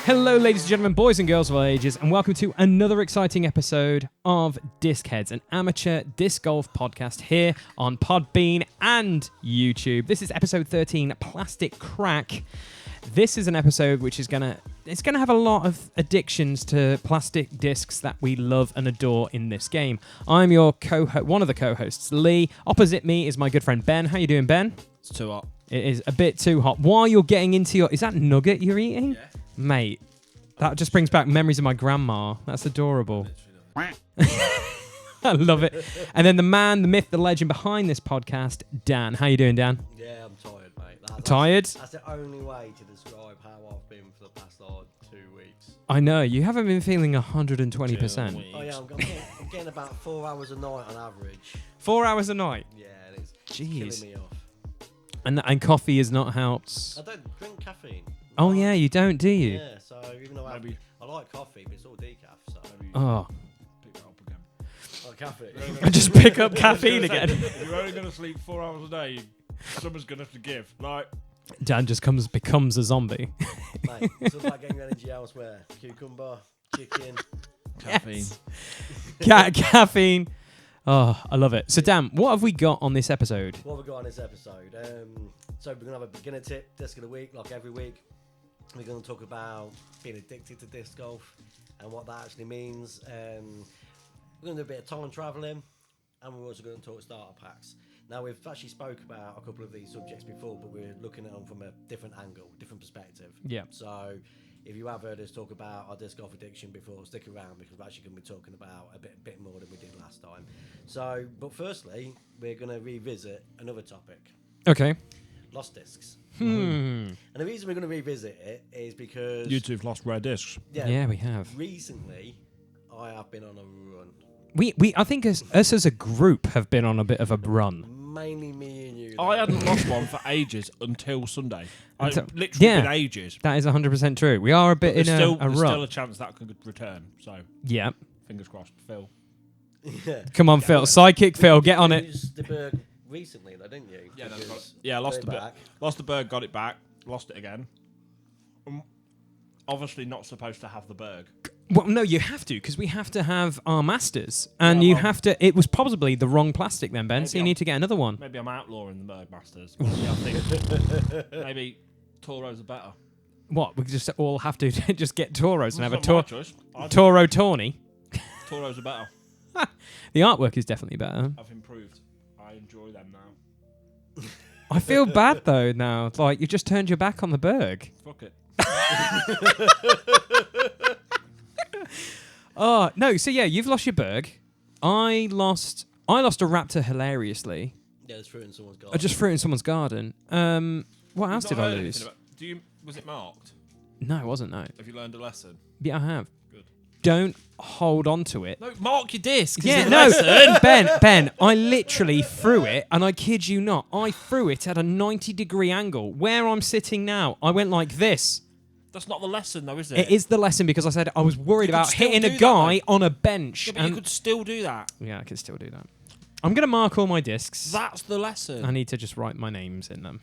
Hello, ladies and gentlemen, boys and girls of all ages, and welcome to another exciting episode of Disc-Heads, an amateur disc golf podcast here on Podbean and YouTube. This is episode 13, Plastic Crack. This is an episode which is gonna have a lot of addictions to plastic discs that we love and adore in this game. I'm your one of the co-hosts, Lee. Opposite me is my good friend Ben. How you doing, Ben? It's too hot. It is a bit too hot. While you're getting into your... Is that nugget you're eating? Yeah. Mate, that just brings back memories of my grandma. That's adorable. I love it. And then the man, the myth, the legend behind this podcast, Dan. How you doing, Dan? Yeah, I'm tired, mate. Tired? That's the only way to describe how I've been for the past 2 weeks. I know. You haven't been feeling 120%. Oh yeah, I'm getting about 4 hours a night on average. 4 hours a night? Yeah, it's Jeez. killing me off. And coffee has not helped. I don't drink caffeine. Oh, yeah, you don't, do you? Yeah, so even though I like coffee, but it's all decaf, so... Oh. Pick that up again. Oh, caffeine. I just pick up caffeine again. If you're only going to sleep 4 hours a day, someone's going to have to give. Like, Dan just becomes a zombie. Mate, it's all about getting your energy elsewhere. Cucumber, chicken. caffeine. Caffeine. Oh, I love it. So, Dan, what have we got on this episode? What have we got on this episode? So we're going to have a beginner tip, disc of the week, like every week. We're going to talk about being addicted to disc golf and what that actually means. We're going to do a bit of time travelling, and we're also going to talk starter packs. Now, we've actually spoke about a couple of these subjects before, but we're looking at them from a different angle, different perspective. Yeah. So if you have heard us talk about our disc golf addiction before, stick around because we're actually going to be talking about a bit more than we did last time. So, but firstly, we're going to revisit another topic. Okay. Lost discs. And the reason we're going to revisit it is because... You two have lost rare discs. Yeah, we have. Recently, I have been on a run. I think us as a group have been on a bit of a run. Mainly me and you. I hadn't lost one for ages until Sunday. Literally been ages. That is 100% true. We are a bit in a run. There's still a chance that could return. So, yeah. Fingers crossed. Phil. Yeah. Come on, Phil. Psychic Phil, get on it. You used the Berg recently, though, didn't you? Yeah, lost the back. Lost the Berg, got it back. Lost it again. Obviously not supposed to have the Berg. Well, no, you have to, because we have to have our Masters. And you have to... It was probably the wrong plastic then, Ben, so you need to get another one. Maybe I'm outlawing the Berg Masters. Yeah, I think maybe Toros are better. What? We just all have to just get Toros and have a Toro Tawny? Toros are better. The artwork is definitely better. I've improved. I enjoy them now. I feel bad, though, now. Like, you just turned your back on the Berg. Fuck it. Oh, no. So, yeah, you've lost your Berg. I lost a Raptor hilariously. Yeah, just threw it in someone's garden. I just threw it in someone's garden. What else did I lose? Was it marked? No, it wasn't, no. Have you learned a lesson? Yeah, I have. Good. Don't hold on to it. No, mark your disc. Yeah, no. Ben, I literally threw it, and I kid you not, I threw it at a 90-degree angle. Where I'm sitting now, I went like this. That's not the lesson, though, is it? It is the lesson because I said I was worried about hitting a guy on a bench. Yeah, but you could still do that. Yeah, I can still do that. I'm going to mark all my discs. That's the lesson. I need to just write my names in them.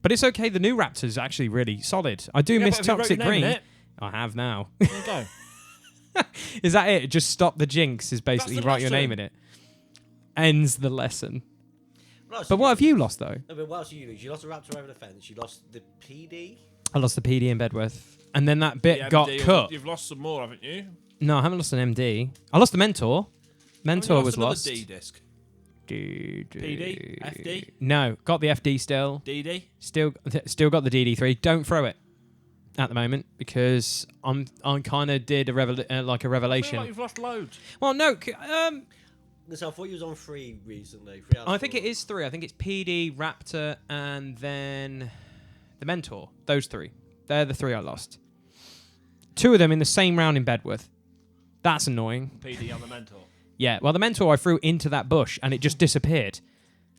But it's okay. The new Raptor's actually really solid. I do miss Toxic Green. I have now. There you go. Is that it? Just stop the jinx is basically write your name in it. Ends the lesson. But what have you lost, though? No, but what else did you lose? You lost a Raptor over the fence. You lost the PD. I lost the PD in Bedworth. And then that bit got cut. You've lost some more, haven't you? No, I haven't lost an MD. I lost the Mentor. Mentor was lost. D disc. PD? FD? No, got the FD still. DD? Still got the DD3. Don't throw it at the moment because I kind of did a revelation. I feel like you've lost loads. Well, no. So I thought you was on 3 recently. I think it is 3. I think it's PD, Raptor, and then the Mentor. Those 3. They're the 3 I lost. 2 of them in the same round in Bedworth. That's annoying. PD on the Mentor. Yeah, well, the Mentor I threw into that bush and it just disappeared.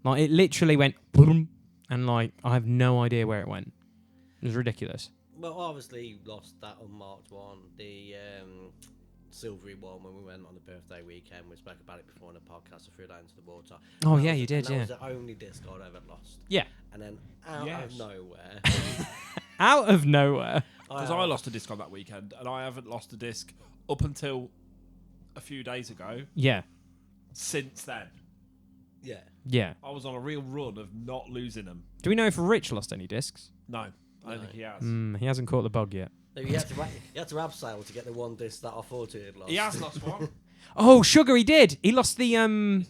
Like, it literally went boom, and like, I have no idea where it went. It was ridiculous. Well, obviously lost that on March 1, the silvery one when we went on the birthday weekend. We spoke about it before in the podcast. I threw that into the water. Oh, That yeah, was- you did, and yeah. That was the only disc I'd ever lost. Yeah. And then out of nowhere, Out of nowhere. Because I lost a disc on that weekend, and I haven't lost a disc up until a few days ago. Yeah. Since then, Yeah. Yeah. I was on a real run of not losing them. Do we know if Rich lost any discs? No, I don't think he has. He hasn't caught the bug yet. No, you had to abseil to get the one disc that I thought he had lost. He has lost one. Oh, Sugar, he did. He lost the He's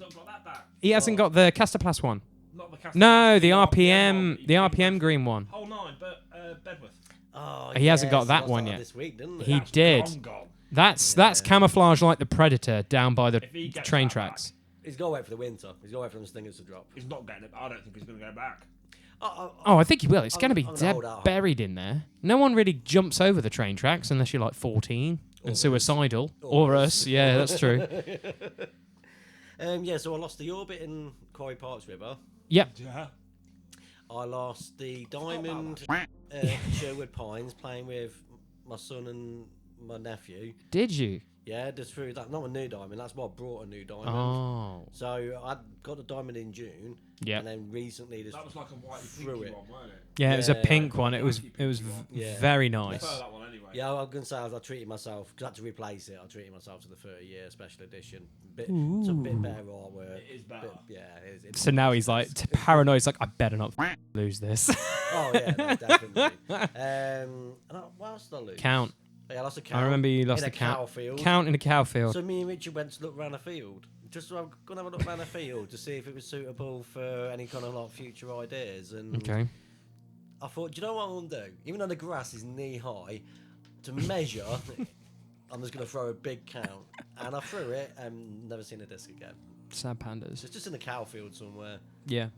not got that back. He hasn't got the Casterplast one. Not the cast. No, the one. RPM, the RPM green one. Whole 9, but Bedworth. Oh, He hasn't got yes, that lost one yet. This week, didn't He That's did. gone. That's camouflage like the Predator down by the If he gets train that tracks. He's got to wait for the winter. He's got to wait for the stingers to drop. He's not getting it. I don't think he's going to go back. Oh, I think he will. It's going to be I'm gonna dead hold out hope. buried in there. No one really jumps over the train tracks unless you're like 14 and us. suicidal. Or Or us. us. Yeah, that's true. Yeah, so I lost the Orbit in Quarry Parks River. Yep. Yeah. I lost the Diamond Sherwood Pines playing with my son and my nephew. Did you? Yeah, just through that. Not a new diamond. That's why I brought a new diamond. Oh. So I got the diamond in June. Yeah. And then recently just That was like a white threw pinky it. one, weren't it? Yeah, it was a Yeah. pink one. It was Yeah. very I nice. prefer that one anyway. Yeah, I was going to say I treated myself because I had to replace it. I treated myself to the 30-year special edition. It's a bit better artwork. It is better. Yeah, it's So now he's like paranoid. He's like, I better not lose this. Oh yeah, no, definitely. What else did I lose? Count. Yeah, I lost a count. I remember you lost in a cow count. field. Count in a cow field. So me and Richard went to look around the field. Just I'm gonna have a look around the field to see if it was suitable for any kind of like future ideas. And Okay. I thought, do you know what I'm gonna do? Even though the grass is knee high, to measure, I'm just gonna throw a big count. And I threw it and never seen a disc again. Sad pandas. It's just in the cow field somewhere. Yeah.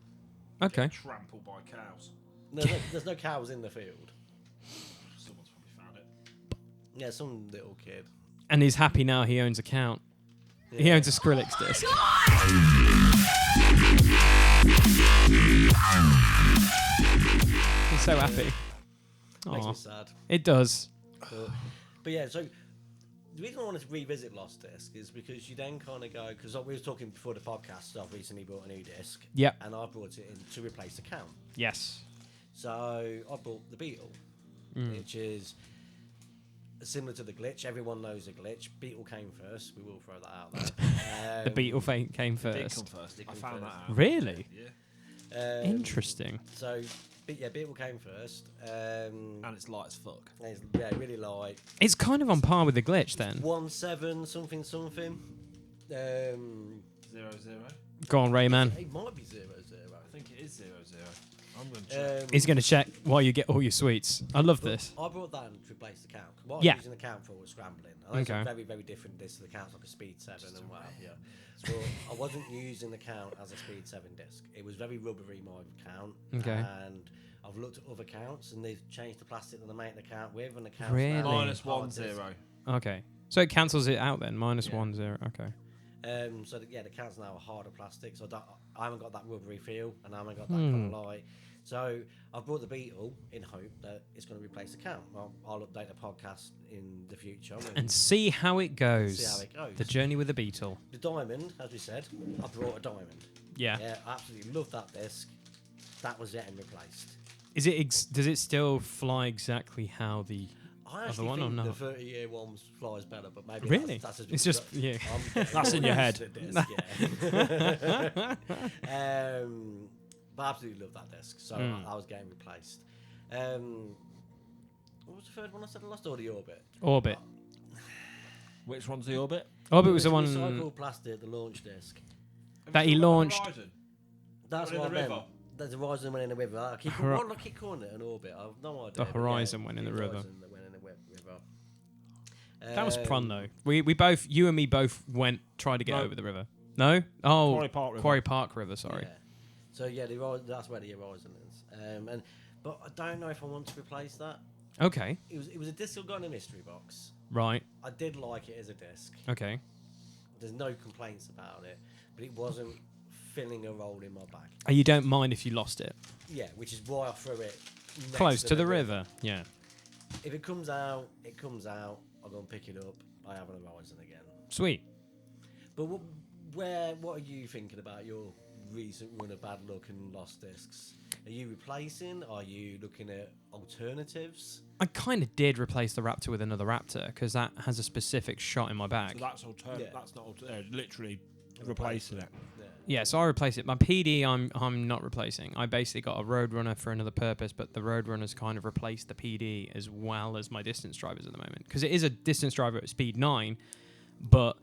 Okay. Trampled by cows. There's no cows in the field. Someone's probably found it. Yeah, some little kid. And he's happy now. He owns a count. He Yeah. owns a Skrillex disc. He's so happy. Makes Aw. me sad. It does. But yeah, so the reason I wanted to revisit Lost Disc is because you then kind of go, because we were talking before the podcast, I've recently bought a new disc. Yep. And I brought it in to replace the count. Yes. So I bought the Beetle, which is similar to the Glitch. Everyone knows the Glitch. Beetle came first. We will throw that out there. The Beetle came Did come first. first. Did I come found first. that out. Really? Yeah. Interesting. So, yeah, Beetle came first. And it's light as fuck. It's, yeah, really light. It's kind of on par with the Glitch then. 1.7 something something. 0, 0. Go on, Rayman. It might be 0.0. I think it is 0, 0. I'm going to check. He's going to check while you get all your sweets. I love this. I brought that in to replace the count. What Yeah. I was using the count for was scrambling. And that's Okay. a very, very different disc to the count's like a speed 7 and what have you. So I wasn't using the count as a speed 7 disc. It was very rubbery, my count. Okay. And I've looked at other counts and they've changed the plastic that they make the count with, and the count's Really? now Minus hard 1, disc. 0. Okay. So it cancels it out then. Minus Yeah. 1, 0. Okay. So yeah, the count's now a harder plastic, so I haven't got that rubbery feel, and I haven't got that kind of light. So I've brought the Beetle in hope that it's going to replace the count. I'll update the podcast in the future And see how it goes. See how it goes. The journey with the Beetle. The diamond, as we said, I brought a diamond. Yeah. Yeah, I absolutely love that disc. That was getting replaced. Is it? Does it still fly exactly how the? I Other actually one or think not? the 30-year one flies better, but maybe Really? that's It's just yeah. I'm getting That's in your head. used to disc, yeah. But I absolutely love that disc, so I was getting replaced. What was the third one I said I lost? Or the Orbit? Orbit. Which one's the Orbit? Orbit was the one Recycled plastic, the launch disc. that he launched. That's Went what in I the meant. river. There's a Horizon went in the river. I keep, Hor- what do I keep calling it? An Orbit? I've no idea. The but Horizon went in the river. Horizon that went in the river. That was fun though. We both, you and me both tried to get No. over the river. No? Oh, Quarry Park River. Quarry Park River. Sorry. Yeah. So yeah, that's where the Horizon is. But I don't know if I want to replace that. Okay. It was a disc I got in a mystery box. Right. I did like it as a disc. Okay. There's no complaints about it, but it wasn't filling a role in my bag. You don't mind if you lost it. Yeah, which is why I threw it next Close to the river. Yeah. If it comes out, it comes out. I'll go and pick it up. I have an horizon again. Sweet. But what are you thinking about your recent run of bad luck and lost discs? Are you replacing? Are you looking at alternatives? I kind of did replace the Raptor with another Raptor because that has a specific shot in my bag. So that's That's not literally replacing it. Yeah, so I replace it. My PD, I'm not replacing. I basically got a Roadrunner for another purpose, but the Roadrunner's kind of replaced the PD as well as my distance drivers at the moment. Because it is a distance driver at speed 9, but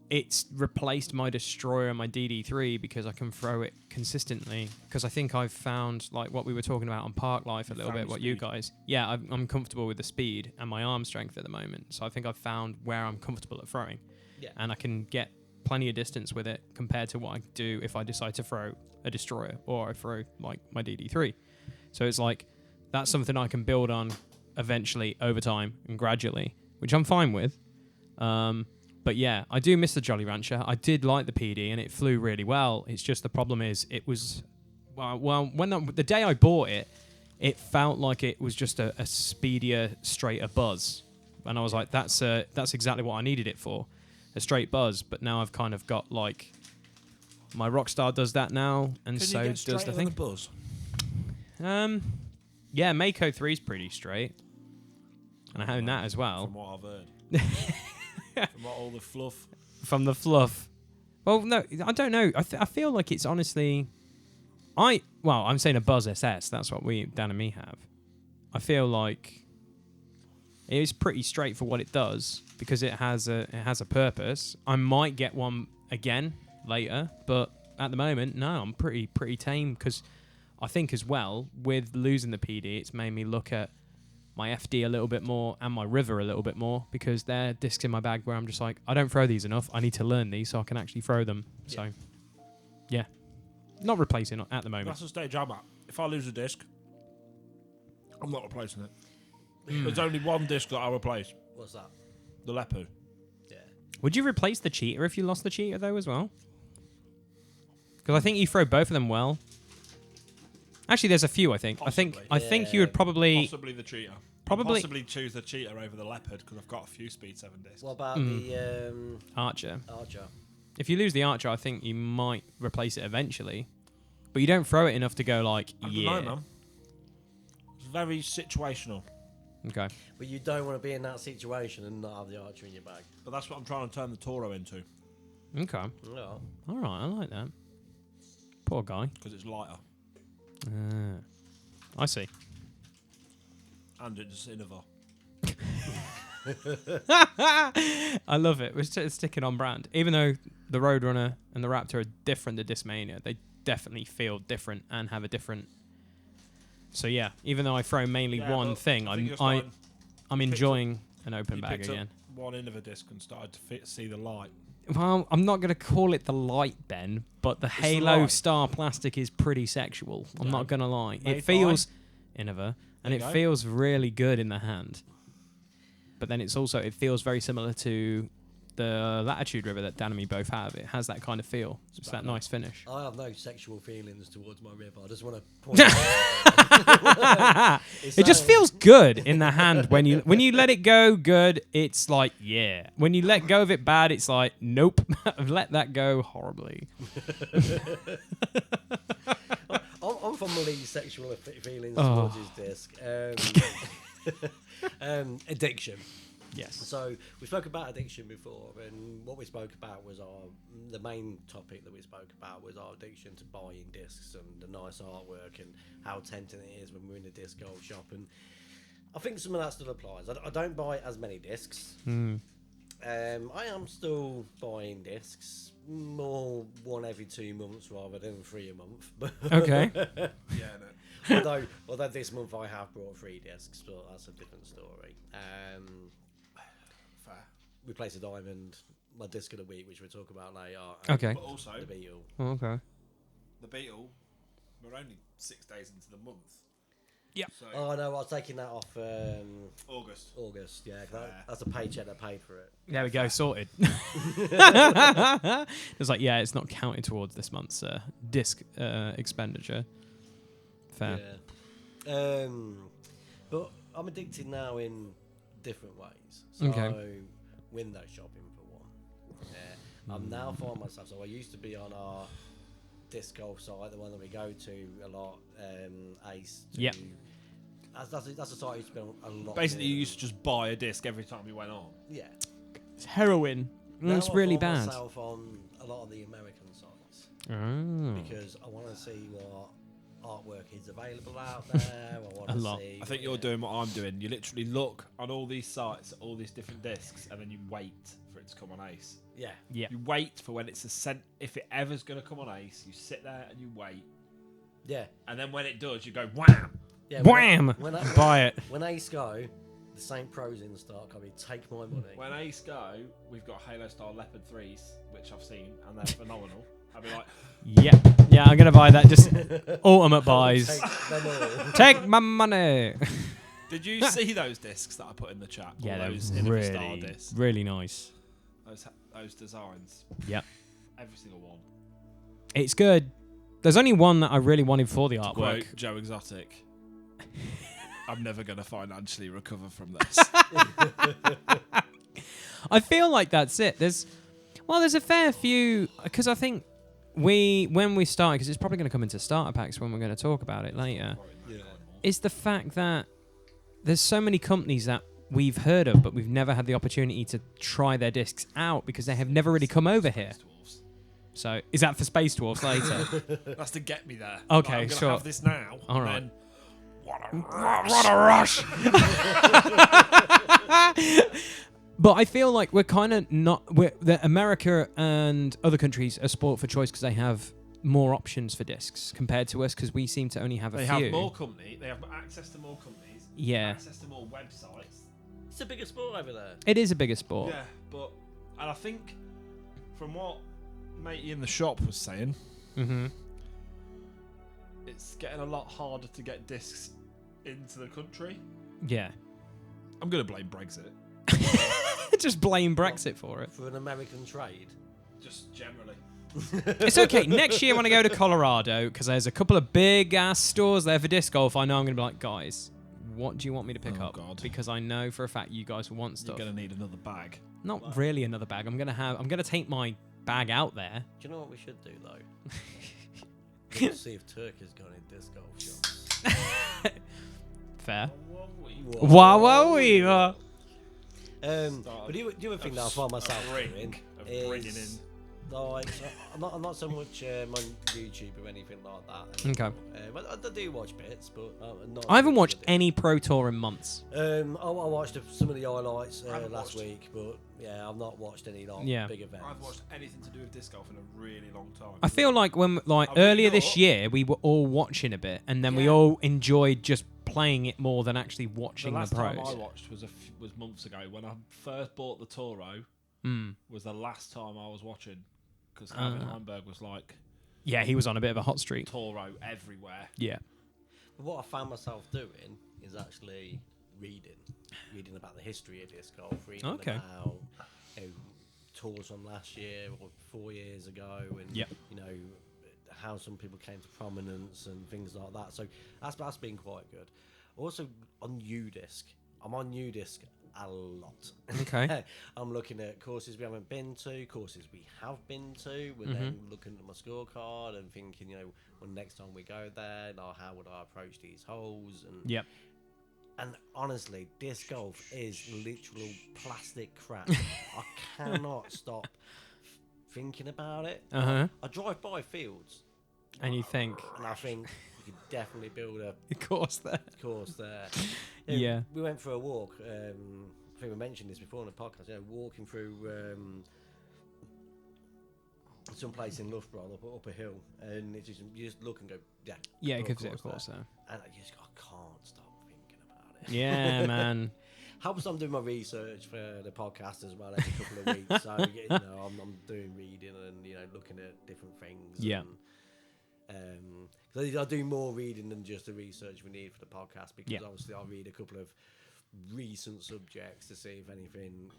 it's replaced my Destroyer and my DD3 because I can throw it consistently. Because I think I've found, like what we were talking about on Park Life a little bit, what you guys... Yeah, I'm comfortable with the speed and my arm strength at the moment. So I think I've found where I'm comfortable at throwing. Yeah. And I can get plenty of distance with it compared to what I do if I decide to throw a Destroyer or I throw like my DD3. So it's like that's something I can build on eventually over time and gradually, which I'm fine with. But yeah, I do miss the Jolly Rancher. I did like the PD and it flew really well. It's just the problem is it was when the day I bought it, it felt like it was just a speedier, straighter buzz, and I was like, that's exactly what I needed it for. A straight buzz, but now I've kind of got like my Rockstar does that now, and Can so you get does the thing. buzz? Yeah, Mako 3 is pretty straight, and I own that as well. From what I've heard, from all the fluff. From the fluff. Well, no, I don't know. I feel like it's honestly, I'm saying a Buzz SS. That's what Dan and me have. I feel like it is pretty straight for what it does because it has a purpose. I might get one again later, but at the moment, no, I'm pretty tame because I think as well with losing the PD, it's made me look at my FD a little bit more and my River a little bit more because they're discs in my bag where I'm just like, I don't throw these enough. I need to learn these so I can actually throw them. Yeah. So, yeah, not replacing at the moment. That's the stage I'm at. If I lose a disc, I'm not replacing it. There's only one disc that I'll replace. What's that? The Leopard. Yeah. Would you replace the Cheetah if you lost the Cheetah though as well? Because I think you throw both of them well. Actually, there's a few. I think. Possibly. I think you would probably possibly the Cheetah. Probably possibly choose the Cheetah over the Leopard because I've got a few Speed 7 discs. What about the Archer. Archer? If you lose the Archer, I think you might replace it eventually, but you don't throw it enough to go like I don't know, man. It's very situational. Okay. But you don't want to be in that situation and not have the Archer in your bag. But that's what I'm trying to turn the Toro into. Okay. Yeah. All right, I like that. Poor guy. Because it's lighter. I see. And it's Innova. I love it. We're sticking on brand. Even though the Roadrunner and the Raptor are different to Discmania, they definitely feel different and have a different... So yeah, even though I throw mainly one thing, I'm enjoying an open bag again. One Innova disc and started to see the light. Well, I'm not going to call it the light, Ben, but the Halo Star plastic is pretty sexual. I'm not going to lie. It feels Innova, and it feels really good in the hand. But then it feels very similar to the Latitude River that Dan and me both have. It has that kind of feel. It's that nice finish. I have no sexual feelings towards my River. I just want to point out. It just feels good in the hand when you let it go good, it's like, yeah. When you let go of it bad, it's like, nope. I've let that go horribly. I'm from the least sexual feelings towards his disc. Addiction. Yes. So we spoke about addiction before, and what we spoke about was the main topic that we spoke about was our addiction to buying discs and the nice artwork and how tempting it is when we're in a disc golf shop. And I think some of that still applies. I don't buy as many discs. I am still buying discs, more one every 2 months rather than 3 a month. Okay. Yeah, no. Although this month I have brought 3 discs, but that's a different story. Fair. We placed a diamond, my disc of the week, which we'll talk about later. Okay. But also, the Beetle. Oh, okay. the Beetle, we're only 6 days into the month. Yep. So Oh no, I was taking that off August. August. Yeah, 'cause Fair. that's a paycheck that paid for it. There we go, sorted. It's like, yeah, it's not counted towards this month's disc expenditure. Fair. Yeah. But I'm addicted now in different ways. So Okay. window shopping for one. Yeah. I'm now finding myself. So I used to be on our disc golf site, the one that we go to a lot. Ace. Yep. That's a site I used to be on a lot. Basically, more. you used to just buy a disc every time you went on. Yeah. It's heroin. Now It's I really find bad. myself on a lot of the American sites Oh. because I want to see what artwork is available out there. I want A to lot. see. I think you're doing what I'm doing. You literally look on all these sites, at all these different discs, and then you wait for it to come on Ace. Yeah. Yeah. You wait for when it's if it ever's going to come on Ace, you sit there and you wait. Yeah. And then when it does, you go wham. Yeah. Wham! Buy it. When Ace go, the St. Pros in stock. I mean, take my money. When Ace go, we've got Halo Star Leopard 3s, which I've seen, and they're phenomenal. I'll be like, Yeah. Yeah, I'm going to buy that. Just ultimate buys. Take them all. Take my money. did you see those discs that I put in the chat? Yeah, All they're those Innovative Star discs. really nice. Those designs. Yep. Every single one. It's good. There's only one that I really wanted for the artwork. Quote Joe Exotic. I'm never going to financially recover from this. I feel like that's it. There's a fair few, because I think when we started, because it's probably going to come into starter packs when we're going to talk about it later, Yeah. is the fact that there's so many companies that we've heard of, but we've never had the opportunity to try their discs out because they have never really come over here. Dwarves. So is that for Space Dwarfs later? That's to get me there. Okay, I'm gonna sure. have this now. All and right. Then, what a rush! But I feel like we're kind of not. America and other countries are sport for choice because they have more options for discs compared to us because we seem to only have a They few. have more company. They have access to more companies. Yeah. Access to more websites. It's a bigger sport over there. It is a bigger sport. Yeah, and I think from what matey in the shop was saying, Mm-hmm. it's getting a lot harder to get discs into the country. Yeah. I'm gonna blame Brexit. Just blame Brexit for it. For an American trade. Just generally. It's okay. Next year when I go to Colorado, because there's a couple of big ass stores there for disc golf, I know I'm going to be like, guys, what do you want me to pick Oh, up? God. Because I know for a fact you guys will want stuff. You're gonna need another bag. Not really another bag. I'm gonna take my bag out there. Do you know what we should do though? Let's see if Turkey's got any disc golf shops. Fair. Whoa. Wow, wow, we are. But the other thing that I find myself doing bringing in. is like I'm not so much on YouTube or anything like that. Okay. But I do watch bits, but not. I haven't watched any Pro Tour in months. I watched some of the highlights haven't last watched- week, but yeah, I've not watched any Yeah. big events. I've watched anything to do with disc golf in a really long time. I feel like when I've earlier really this not. year we were all watching a bit, and then we Yeah. all enjoyed just playing it more than actually The watching last the time pros. I watched was months ago when I first bought the Toro. Mm. Was the last time I was watching because Calvin Heimberg was like Yeah, he was on a bit of a hot streak. Toro everywhere. Yeah. But what I found myself doing is actually reading about the history of disc golf, reading Okay. about tours from last year or 4 years ago, and Yep. how some people came to prominence and things like that. So that's been quite good. Also on UDisc, I'm on UDisc a lot. Okay. I'm looking at courses we haven't been to, courses we have been to. We're then looking at my scorecard and thinking, well, next time we go there, how would I approach these holes? And Yep. and honestly, disc golf is literal plastic crap. I cannot stop thinking about it. Uh-huh. I drive by fields And you think, and I think you could definitely build a of course, there. course there. Yeah. We went for a walk. I think we mentioned this before on the podcast. Walking through some place in Loughborough up a hill, and it's just, you just look and go, yeah. Yeah, it of gives it a course course there. there. And I can't stop thinking about it. Yeah, man. Helps I'm doing my research for the podcast as well every couple of weeks. So I'm doing reading and looking at different things. Yeah. 'Cause I do more reading than just the research we need for the podcast, because obviously I'll read a couple of recent subjects to see if anything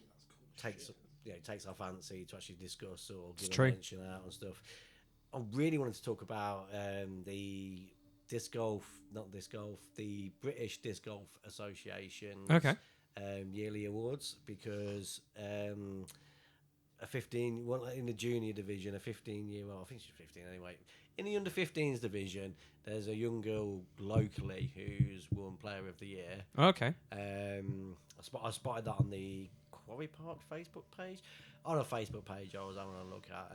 takes our fancy to actually discuss or give a mention out and stuff. I really wanted to talk about the the British Disc Golf Association yearly awards, because a 15, well, in the junior division, a 15-year-old, I think she's 15 anyway. In the under 15s division, there's a young girl locally who's won Player of the Year. Okay. I spotted that on the Quarry Park Facebook page. On a Facebook page I was having a look at.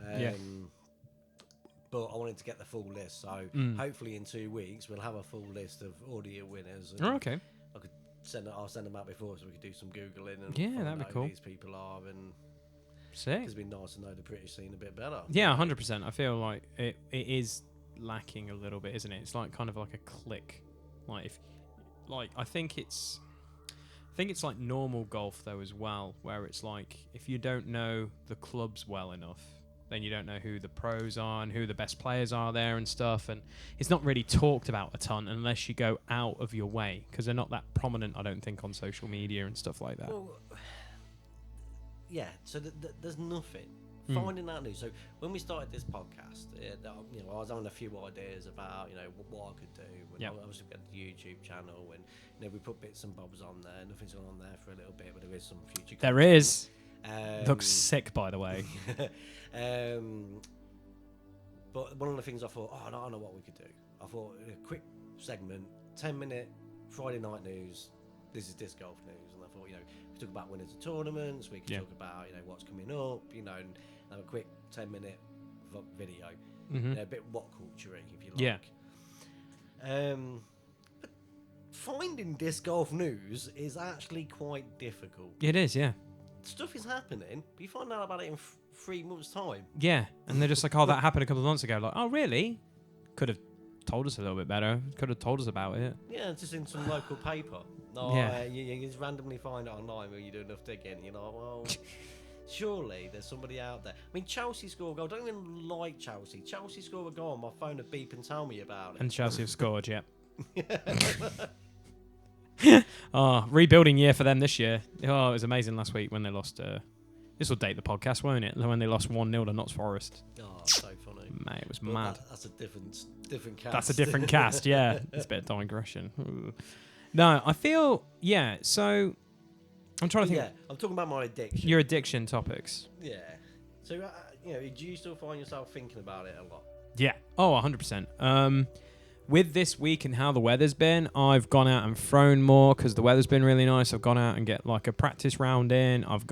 But I wanted to get the full list, so hopefully in 2 weeks we'll have a full list of audio winners. And Okay. I'll send them out before, so we could do some Googling and that'd find be out cool. who these people are, and Sick. it'd be nice to know the British scene a bit better. Yeah, 100%. I feel like it is lacking a little bit, isn't it? It's like kind of like a click. I think it's like normal golf though as well, where it's like if you don't know the clubs well enough, then you don't know who the pros are and who the best players are there and stuff, and it's not really talked about a ton unless you go out of your way, because they're not that prominent, I don't think, on social media and stuff like that. Well, yeah, so there's nothing. Finding out news. So when we started this podcast, I was having a few ideas about what I could do. And obviously we got the YouTube channel, and we put bits and bobs on there. Nothing's gone on there for a little bit, but there is some future. There content. is. Looks sick, by the way. But one of the things I thought, I don't know what we could do. I thought a quick segment, 10-minute Friday night news. This is disc golf news, and I thought, we talk about winners of tournaments. We can talk about what's coming up, and have a quick 10-minute video, a bit what culture, if you like. But finding disc golf news is actually quite difficult. It is, yeah. Stuff is happening, but you find out about it in 3 months' time. Yeah, and they're just like, that happened a couple of months ago. Like, oh, really? Could have told us a little bit better. Could have told us about it. Yeah, just in some local paper. You just randomly find it online when you do enough digging. Well, surely there's somebody out there. I mean, Chelsea score a goal. I don't even like Chelsea. Chelsea score a goal on my phone would beep and tell me about it. And Chelsea have scored, yeah. Rebuilding year for them this year. Oh, it was amazing last week when they lost. This will date the podcast, won't it? When they lost 1-0 to Notts Forest. Oh, so funny. Mate, it was mad. That's a different cast. That's a different cast, yeah. It's a bit of digression. Ooh. No, I feel, so I'm trying to think. Yeah, I'm talking about my addiction. Your addiction topics. Yeah. So, do you still find yourself thinking about it a lot? Yeah. Oh, 100%. With this week and how the weather's been, I've gone out and thrown more because the weather's been really nice. I've gone out and get like a practice round in. I've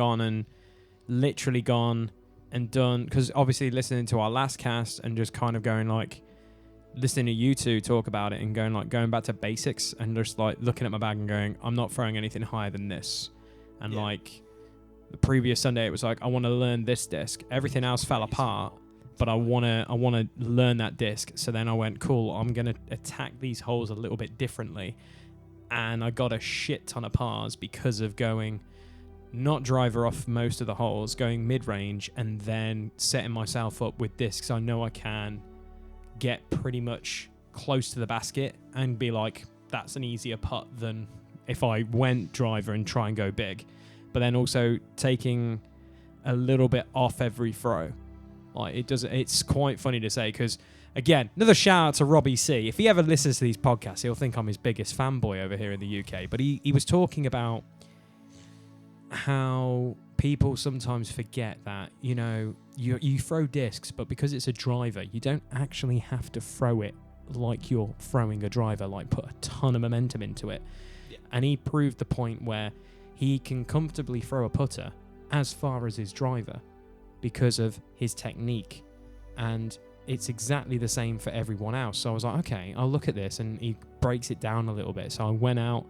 literally gone and done, because obviously listening to our last cast and just kind of going like, listening to you two talk about it and going back to basics and just like looking at my bag and going, I'm not throwing anything higher than this. And like the previous Sunday, it was like, I want to learn this disc. Everything else fell apart, but I want to learn that disc. So then I went, cool, I'm going to attack these holes a little bit differently. And I got a shit ton of pars because of going not driver off most of the holes, going mid-range, and then setting myself up with discs I know I can get pretty much close to the basket and be like, that's an easier putt than if I went driver and try and go big. But then also taking a little bit off every throw. Like it's quite funny to say, because again, another shout out to Robbie C. If he ever listens to these podcasts, he'll think I'm his biggest fanboy over here in the UK. But he was talking about how people sometimes forget that, you throw discs, but because it's a driver, you don't actually have to throw it like you're throwing a driver, like put a ton of momentum into it. Yeah. And he proved the point where he can comfortably throw a putter as far as his driver because of his technique. And it's exactly the same for everyone else. So I was like, okay, I'll look at this, and he breaks it down a little bit. So I went out,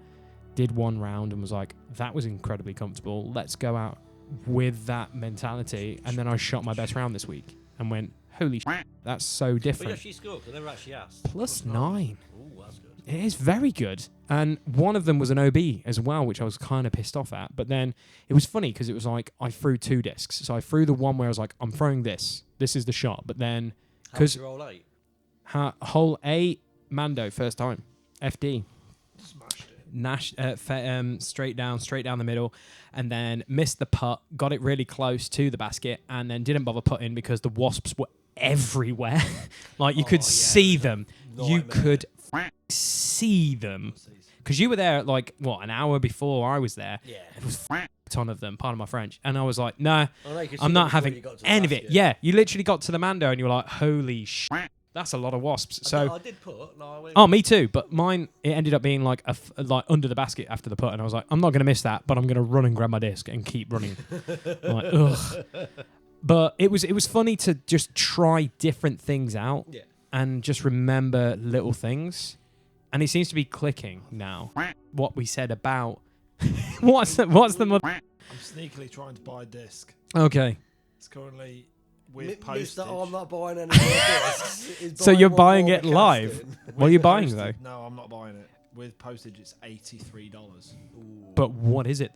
did one round, and was like, that was incredibly comfortable. Let's go out with that mentality. And then I shot my best round this week and went, holy shit, that's so different. But you actually scored, because I never actually asked. Plus 9. Ooh, that's good. It is very good. And one of them was an OB as well, which I was kind of pissed off at. But then it was funny because it was like I threw 2 discs. So I threw the one where I was like, I'm throwing this. This is the shot. But then... How did you roll 8? Hole 8, Mando, first time. FD. Smashed it. Straight down the middle, and then missed the putt, got it really close to the basket, and then didn't bother putting because the wasps were everywhere. Like, you could see them. You could see them. Because you were there at, like, what, an hour before I was there. Yeah. It was ton of them, pardon my French. And I was like, no, Oh, no, you could see I'm them not before having you got to the any of it. basket. Yeah, you literally got to the Mando and you were like, holy that's a lot of wasps. So, I did put. Like, oh, me too. But mine, it ended up being like like under the basket after the putt, and I was like, I'm not going to miss that, but I'm going to run and grab my disc and keep running. I'm like, ugh. But it was funny to just try different things out and just remember little things. And it seems to be clicking now. What we said about what's the I'm sneakily trying to buy a disc. Okay. It's currently with postage. Mr. I'm not buying any more discs. Is So you're one buying more it live? casting. What are you With buying postage- though? No, I'm not buying it. With postage, it's $83. But what is it?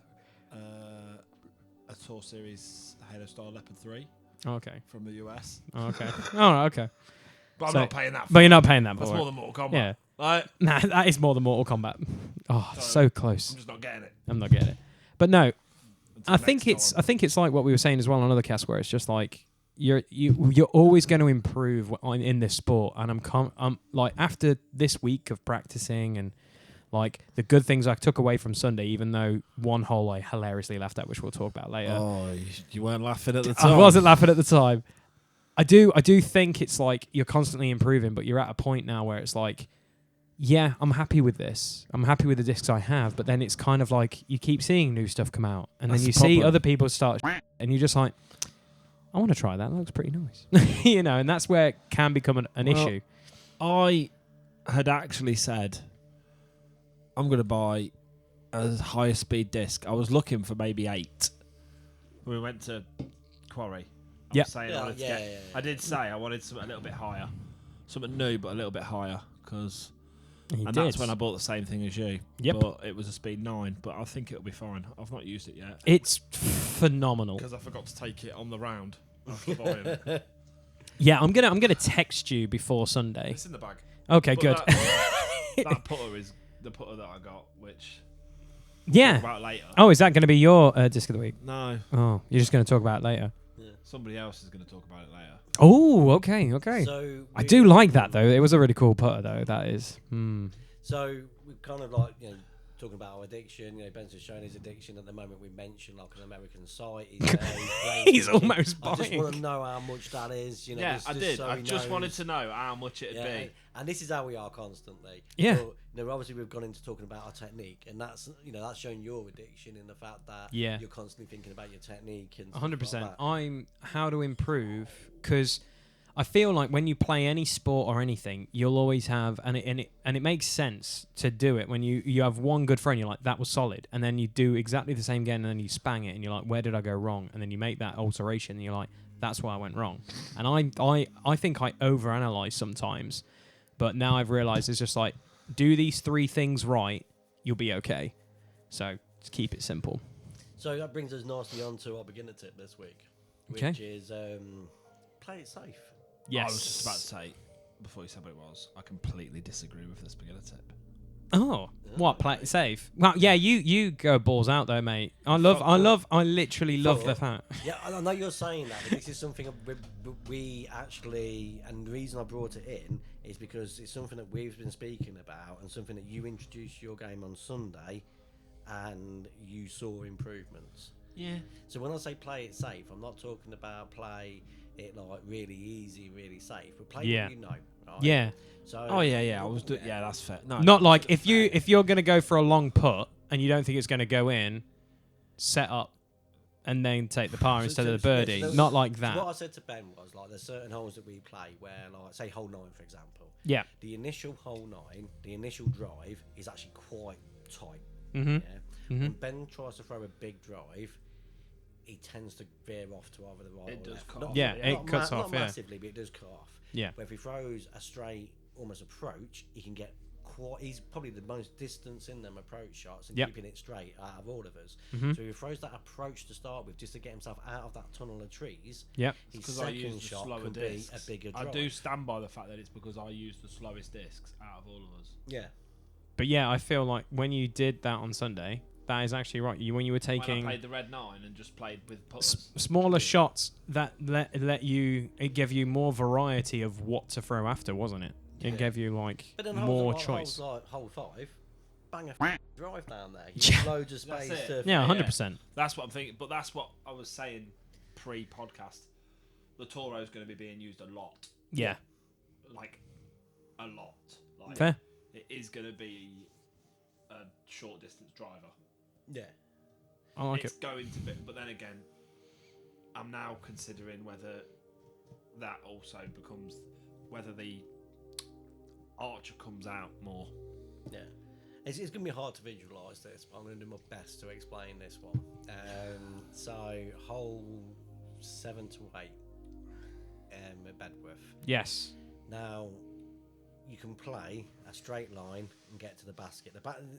A Tour Series Halo Star Leopard 3 Okay. from the US. Okay. Oh, okay. But I'm So- not paying that for But it. you're not paying that That's for more it. than Mortal Kombat. Yeah. Like, Nah, that is more than Mortal Kombat. Oh, so close. I'm just not getting it. I'm not getting it. But no, Until I think next time. it's like what we were saying as well on another cast, where it's just like you're always going to improve in this sport, and I'm like, after this week of practicing and like the good things I took away from Sunday, even though one hole I hilariously laughed at, which we'll talk about later. Oh, you weren't laughing at the I time. wasn't laughing at the time. I do think it's like you're constantly improving, but you're at a point now where it's like, yeah, I'm happy with this. I'm happy with the discs I have, but then it's kind of like you keep seeing new stuff come out, and That's then you the see problem. other people start, and you're just like, I want to try that. That looks pretty nice, you know. And that's where it can become an issue. I had actually said, I'm going to buy a higher speed disc. I was looking for maybe 8. We went to Quarry. I Yep. was saying I wanted to get. I did say I wanted something a little bit higher. Something new, but a little bit higher. And that's when I bought the same thing as you. Yep. But it was a speed 9, but I think it'll be fine. I've not used it yet. It's phenomenal. Because I forgot to take it on the round after buying it. Yeah, I'm gonna text you before Sunday. It's in the bag. Okay, But good. That putter is the putter that I got, which Yeah. talk about later. Oh, is that going to be your disc of the week? No, Oh, you're just going to talk about it later. somebody else is going to talk about it later. Oh, okay. So I do like that though. It was a really cool putter though. That is. So we're kind of like, talking about our addiction. Ben's just showing his addiction at the moment. We mentioned like an American site. He's, there, He's playing. almost I just buying. want to know how much that is. Yeah, just, I did. So I he just wanted knows. to know how much it'd be. And this is how we are constantly. Yeah. But, obviously we've gone into talking about our technique, and that's that's showing your addiction in the fact that Yeah. you're constantly thinking about your technique and 100%. Like that. I'm how to improve, because I feel like when you play any sport or anything, you'll always have, and it makes sense to do it when you have one good friend. You're like, that was solid, and then you do exactly the same again, and then you spang it, and you're like, where did I go wrong? And then you make that alteration, and you're like, that's where I went wrong. And I think I overanalyze sometimes, but now I've realized it's just like, do these 3 things right, you'll be okay. So just keep it simple. So that brings us nicely on to our beginner tip this week, which is play it safe. Yes. I was just about to say, before you said what it was, I completely disagree with this beginner tip. Oh, what? Play it safe? Well, yeah, you go balls out though, mate. I literally love the fact. Yeah, I know you're saying that, but this is something we actually, and the reason I brought it in is because it's something that we've been speaking about, and something that you introduced to your game on Sunday, and you saw improvements. Yeah. So when I say play it safe, I'm not talking about play it like really easy, really safe, but play what you know. Right? Yeah. So. Oh yeah. I was. Yeah, that's fair. No, Not like if you're gonna go for a long putt and you don't think it's gonna go in, set up, and then take the par instead of the birdie. Not like that. What I said to Ben was like, there's certain holes that we play where, like, say hole 9 for example. Yeah. The initial hole 9, the initial drive is actually quite tight. Mm-hmm. Yeah. Mm-hmm. When Ben tries to throw a big drive, he tends to veer off to either the right It or does left. cut Not- off. Yeah, not it cuts off, Not yeah. massively, but it does cut off. Yeah. But if he throws a straight, almost approach, he can get he's probably the most distance in them approach shots and Yep. keeping it straight out of all of us. Mhm. So he throws that approach to start with just to get himself out of that tunnel of trees. Yep. His Because I use second the shot slower can discs. be a bigger I drive. do stand by the fact that it's because I use the slowest discs out of all of us. Yeah. But yeah, I feel like when you did that on Sunday, that is actually right. When you were When I taking played the red 9 and just played with putters. smaller shots, that it gave you more variety of what to throw after, wasn't it? It Yeah. gave you like But then more choice. hole 5, bang a drive down there. You Yeah. have loads of That's space it. to. Yeah, 100%. That's what I'm thinking. But that's what I was saying pre-podcast. The Toro is going to be being used a lot. Yeah. Like, a lot. Like, Fair. it is going to be a short distance driver. Yeah. I like It's it. going to be, but then again, I'm now considering whether that also becomes whether the Archer comes out more. Yeah. It's going to be hard to visualise this, but I'm going to do my best to explain this one. So, hole 7 to 8 at Bedworth. Yes. Now, you can play a straight line and get to the basket.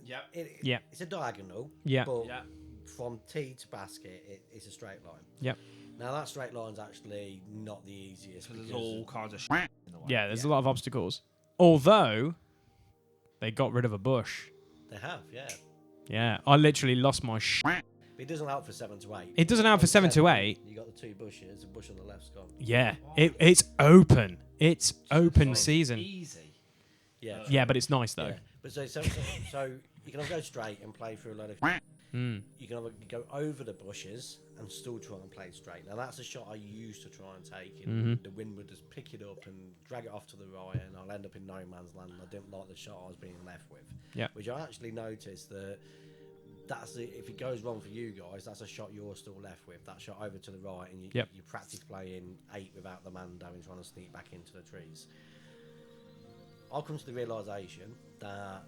Yep. Yeah. It's a diagonal, Yeah. but Yeah. from tee to basket, it's a straight line. Yep. Now, that straight line's actually not the easiest. So there's because all kinds of shit in the way. Yeah, there's Yeah. a lot of obstacles. Although they got rid of a bush. They have, yeah. Yeah, I literally lost my But it doesn't help for 7 to 8. It doesn't help for 7 to 8. You got the 2 bushes, a bush on the left's gone. Yeah, it's open. It's open Like, season. Easy. Yeah. Yeah, but it's nice though. Yeah. But so you can either go straight and play through a load of. Mm. You can either go over the bushes and still try and play straight. Now that's a shot I used to try and take, and the wind would just pick it up and drag it off to the right, and I'll end up in no man's land. And I didn't like the shot I was being left with. Yeah. Which I actually noticed that. If it goes wrong for you guys, that's a shot you're still left with. That shot over to the right, and you practice playing 8 without the Mando and trying to sneak back into the trees. I'll come to the realisation that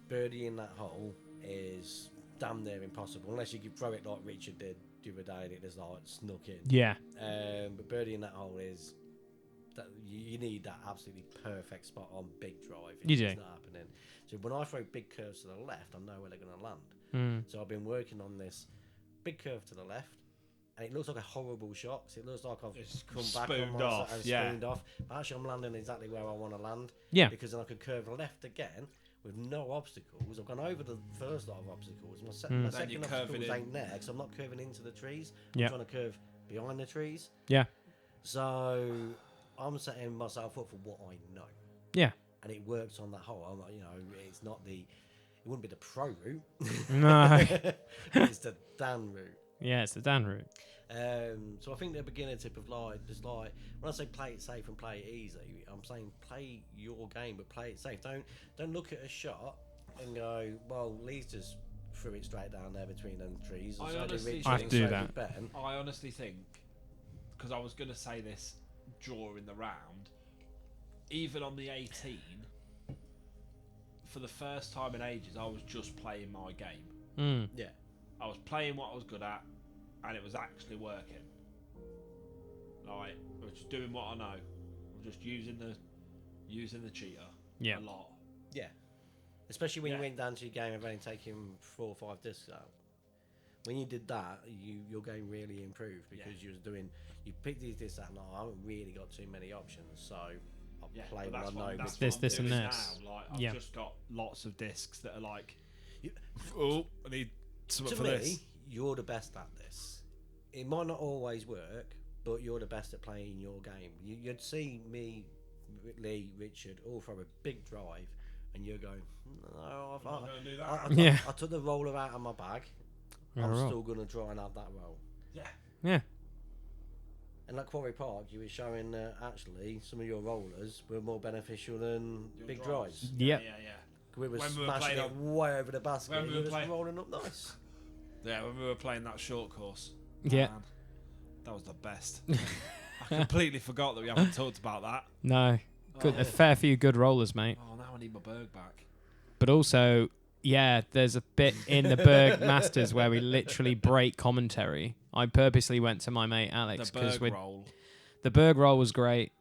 birdieing that hole is damn near impossible unless you could throw it like Richard did the other day and it just like snuck in. Yeah. But birdieing that hole is that you need that absolutely perfect spot on big drive. You do. It's not happening. So when I throw big curves to the left, I know where they're going to land. Mm. So I've been working on this big curve to the left, and it looks like a horrible shot. 'Cause it looks like I've It's come back on spooned my off, side and yeah. spooned off. But actually, I'm landing exactly where I want to land. Yeah. Because then I could curve left again with no obstacles. I've gone over the first lot of obstacles. My Then second you're obstacles curving ain't there because I'm not curving into the trees. Yeah. I'm trying to curve behind the trees. Yeah. So I'm setting myself up for what I know. Yeah. And it works on that hole. I'm like, it's not the. It wouldn't be the pro route. No. It's the Dan route. Yeah, it's the Dan route. So I think the beginner tip of just like when I say play it safe and play it easy, I'm saying play your game but play it safe. Don't look at a shot and go, well, Lee's just threw it straight down there between them trees. I so did honestly Richard, I have and to do so that. did Ben. I honestly think, because I was going to say this during the round, even on the 18, for the first time in ages, I was just playing my game. Mm. Yeah. I was playing what I was good at, and it was actually working. Like, I was just doing what I know. I'm just using the cheater Yeah. a lot. Yeah. Especially when Yeah. you went down to your game of only taking 4 or 5 discs out. When you did that, your game really improved because you picked these discs out. No, I haven't really got too many options, so I'll Yeah, play but what I that's know. what, that's which This, what I'm this and doing this. Now. Like, I've Yeah. just got lots of discs that are like, You- oh, I need something to for me, this. you're the best at this. It might not always work, but you're the best at playing your game. You'd see me, Lee, Richard, all throw a big drive, and you're going, no, I'm not gonna do that. I took the roller out of my bag. Yeah, I'm right. still going to try and have that roll. Yeah. Yeah. And at Quarry Park, you were showing that actually some of your rollers were more beneficial than Your big drives. drives. Yep. Yeah. We were When we were smashing playing it way over the basket. when And we you were were playing- rolling up nice. Yeah, when we were playing that short course. Yeah. Man, that was the best. I completely forgot that we haven't talked about that. No. Good. Oh. A fair few good rollers, mate. Oh, now I need my Berg back. But also, yeah, there's a bit in the Berg Masters where we literally break commentary. I purposely went to my mate Alex The because Berg roll. the Berg roll was great,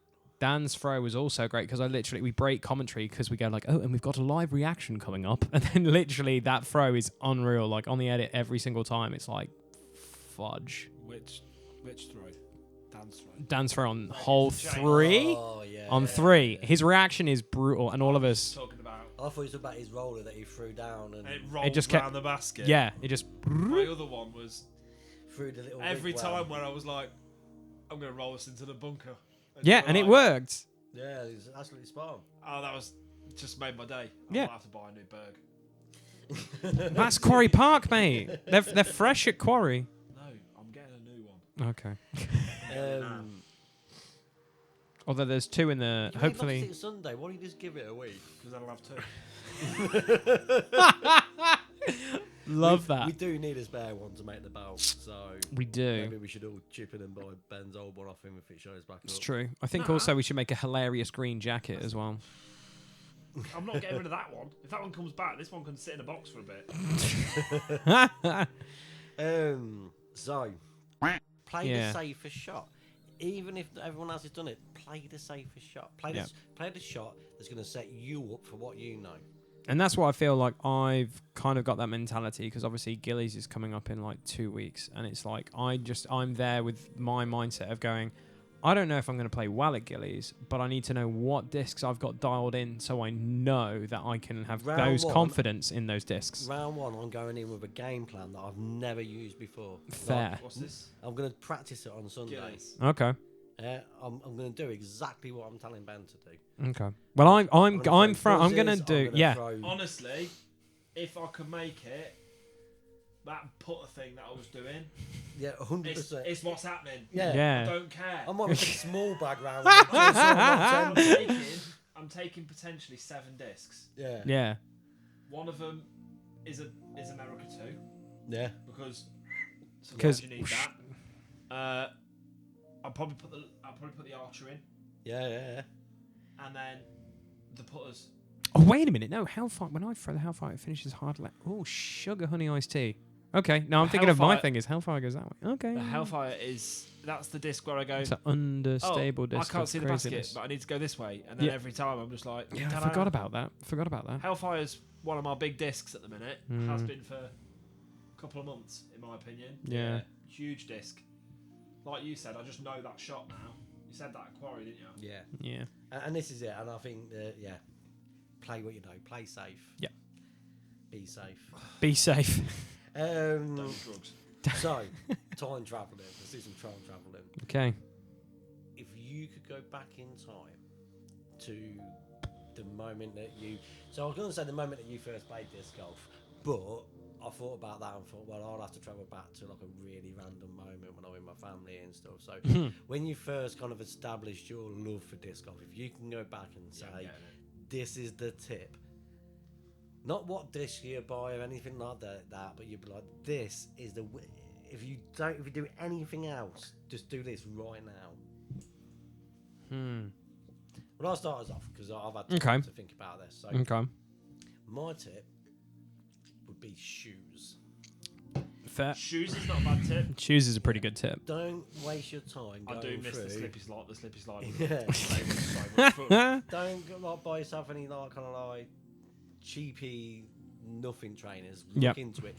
Dan's throw was also great because we break commentary because we go like, oh, and we've got a live reaction coming up, and then literally that throw is unreal. Like on the edit every single time, it's like fudge. Which throw? Dan's throw. Dan's throw on hole 3. Oh, yeah. On 3, his reaction is brutal, and all of us. Talking about. I thought you were talking about his roller that he threw down and It rolled just around kept- the basket. Yeah, it just. My other one was threw the little. every wigwam. time where I was like, I'm going to roll this into the bunker. Yeah, you were and it like, worked. Yeah, he's absolutely spot Oh, that was just made my day. I Yeah. might have to buy a new Berg. That's Quarry Park, mate. They're fresh at Quarry. No, I'm getting a new one. Okay. Um, Although there's 2 in the. you Hopefully. ain't lost it Sunday. Why don't you just give it a week? Because I'll have 2. Love that. We do need a spare one to make the belt, so We do. maybe we should all chip in and buy Ben's old one off him if it shows back It's up. true. I think Nah. also we should make a hilarious green jacket as well. I'm not getting rid of that one. If that one comes back, this one can sit in a box for a bit. So play Yeah. the safest shot. Even if everyone else has done it, play the safest shot. Play the shot that's going to set you up for what you know. And that's what I feel like I've kind of got that mentality because obviously Gillies is coming up in like 2 weeks, and it's like I'm there with my mindset of going, I don't know if I'm going to play well at Gillies, but I need to know what discs I've got dialed in so I know that I can have Round those one. confidence in those discs. Round 1, I'm going in with a game plan that I've never used before. Fair. What's this? I'm going to practice it on Sunday. Gillies. Okay. I'm going to do exactly what I'm telling Ben to do. Okay. Well, I'm I'm gonna do yeah. Honestly, if I could make it, that putter thing that I was doing, Yeah, 100%. it's what's happening. Yeah. Yeah. I don't care. I might make a small bag round. With it, just so I'm not tempted. I'm taking potentially 7 discs. Yeah. Yeah. One of them is America 2 Yeah. because Because you need that. I'll probably put the archer in, Yeah. and then the putters. Oh, wait a minute. No, Hellfire. When I throw the Hellfire, it finishes hard. Oh, sugar honey iced tea. Okay. No, I'm thinking of my Hellfire- thing is Hellfire goes that way. Okay. The Hellfire that's the disc where I go. It's an understable disc. I can't of see the craziness. basket, but I need to go this way, and then Yeah. every time I'm just like, Yeah, I "Ta-da." forgot about that. Hellfire's one of my big discs at the minute. Mm. Has been for a couple of months, in my opinion. Yeah. Huge disc. Like you said, I just know that shot now. You said that at Quarry, didn't you? Yeah. Yeah. And this is it. And I think that, play what you know. Play safe. Yeah. Be safe. Be safe. Don't drugs. So, time traveling. Let's do some time traveling. Okay. If you could go back in time to the moment that you... So I was going to say the moment that you first played disc golf, but I thought about that and thought, well, I'll have to travel back to like a really random moment when I'm with my family and stuff. So when you first kind of established your love for disc golf, if you can go back and say, this is the tip, not what disc you buy or anything like that, but you'd be like, this is the... If you do anything else, just do this right now. Well, I'll start us off because I've had time to think about this. So Okay. my tip would be shoes. Fair. Shoes is not a bad tip. Shoes is a pretty good tip. Don't waste your time going I do miss through. the slippy slide. Yeah. Save us so much fun. Don't go, like, buy yourself any like kind of like cheapy nothing trainers. Yep. Look into it.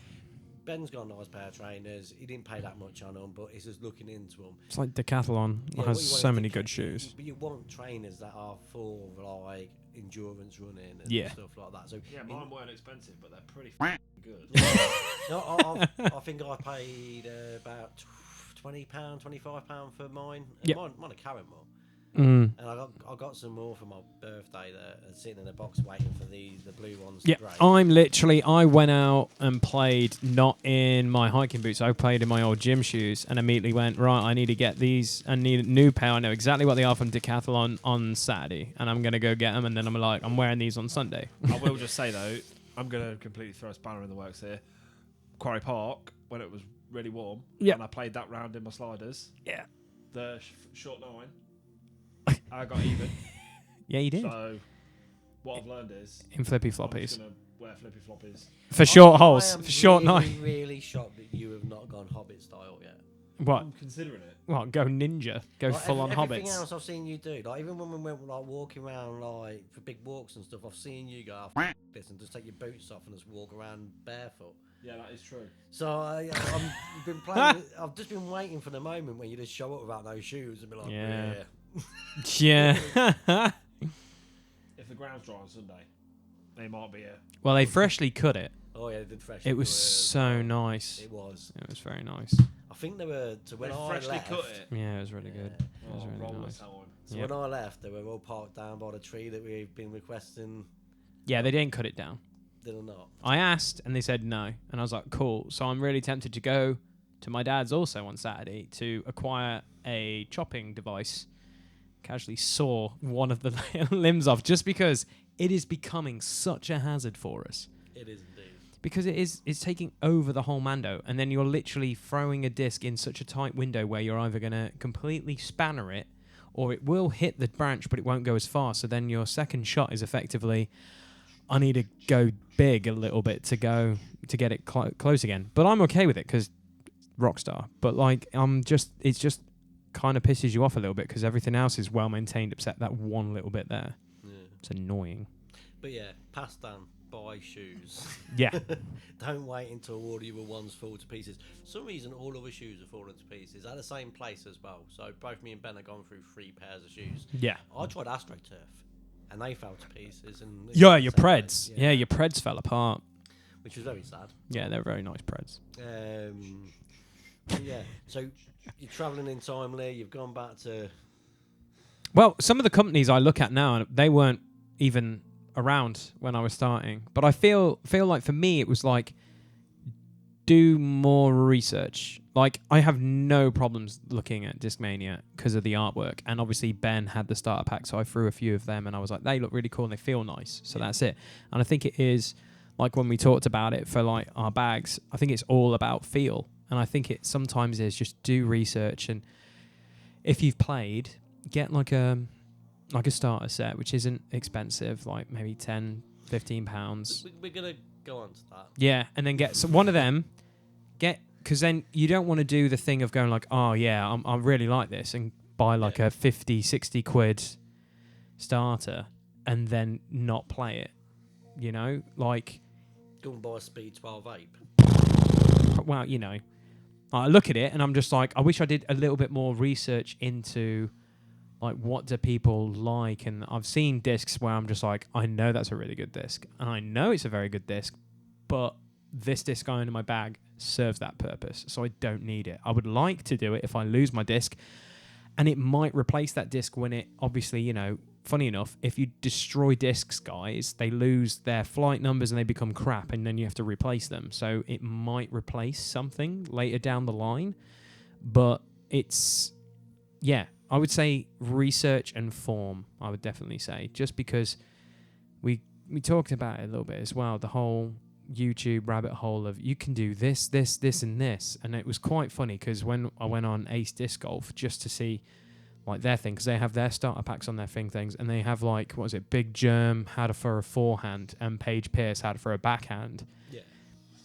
Ben's got a nice pair of trainers. He didn't pay that much on them, but he's just looking into them. It's like Decathlon Yeah, has what you want so is many the good shoes. But you want trainers that are for like endurance running and Yeah. stuff like that. So Yeah, mine weren't expensive, but they're pretty good. no, I think I paid about £20, £25 for mine. Yep. Mine are carrying more. Mm. And I got some more for my birthday that are sitting in a box waiting for the blue ones. Yeah, to break. I went out and played not in my hiking boots. I played in my old gym shoes and immediately went, right, I need to get these. I need a new pair. I know exactly what they are from Decathlon on Saturday. And I'm going to go get them. And then I'm like, I'm wearing these on Sunday. I will just say, though, I'm going to completely throw a spanner in the works here. Quarry Park, when it was really warm, Yeah. and I played that round in my sliders, Yeah. the short 9, I got even. Yeah, you did. So what I've learned is In flippy I'm just floppies. going to wear flippy floppies. For short I holes. am For short really, nine. really shocked that you have not gone Hobbit style yet. What? I'm considering it. What? Go ninja? Go Like, full on everything hobbits? else I've seen you do, like even when we went like walking around like for big walks and stuff, I've seen you go "F- this and just take your boots off and just walk around barefoot. Yeah, that is true. So I've been playing. I've just been waiting for the moment when you just show up without those shoes and be like, Yeah. yeah. Yeah. If the ground's dry on Sunday, they might be a... Well, they freshly cut it. Oh yeah, they did fresh. It was so nice. It was. It was very nice. I think they were. So when They I freshly left, cut it. Yeah, it was really good. It was Oh, really roller nice. time. So Yep. when I left, they were all parked down by the tree that we've been requesting. Yeah, they didn't cut it down. Did or not? I asked and they said no. And I was like, cool. So I'm really tempted to go to my dad's also on Saturday to acquire a chopping device. Casually saw one of the limbs off just because it is becoming such a hazard for us. It is indeed. Because it's taking over the whole Mando. And then you're literally throwing a disc in such a tight window where you're either going to completely spanner it or it will hit the branch but it won't go as far. So then your second shot is effectively... I need to go big a little bit to get it close again. But I'm okay with it because Rockstar. But like it's just kind of pisses you off a little bit because everything else is well maintained except that one little bit there. Yeah. It's annoying. But yeah, pass down. Buy shoes. Yeah. Don't wait until all of your ones fall to pieces. For some reason, all of our shoes are falling to pieces at the same place as well. So both me and Ben have gone through 3 pairs of shoes. Yeah. I tried AstroTurf, and they fell to pieces. And Yeah, your Preds. Yeah, your Preds fell apart. which was very sad. Yeah, they're very nice Preds. But yeah, so you're travelling in timely. You've gone back to. Well, some of the companies I look at now, they weren't even around when I was starting. But I feel like for me, it was like, do more research. Like, I have no problems looking at Discmania because of the artwork. And obviously, Ben had the starter pack, so I threw a few of them, and I was like, they look really cool and they feel nice. So that's it. And I think it is, like when we talked about it for like our bags, I think it's all about feel. And I think it sometimes is just do research. And if you've played, get like a starter set, which isn't expensive, like maybe 10, 15 pounds. We're gonna go on to that. Yeah, and then get one of them. Because then you don't want to do the thing of going like, oh yeah, I really like this, and buy like a 50, 60 quid starter and then not play it. You know, like. Go and buy a Speed 12 ape. Well, you know, I look at it and I'm just like, I wish I did a little bit more research into like what do people like. And I've seen discs where I'm just like, I know that's a really good disc and I know it's a very good disc, but this disc I own in my bag serves that purpose, so I don't need it. I would like to do it if I lose my disc, and it might replace that disc when it obviously, you know, funny enough, if you destroy discs, guys, they lose their flight numbers and they become crap, and then you have to replace them. So it might replace something later down the line, but it's, yeah, I would say research and form, I would definitely say, just because we talked about it a little bit as well, the whole YouTube rabbit hole of you can do this, this, this, and this. And it was quite funny because when I went on Ace Disc Golf just to see like their thing, because they have their starter packs on their things, and they have like, what was it, Big Germ had it for a forehand and Paige Pierce had it for a backhand. Yeah.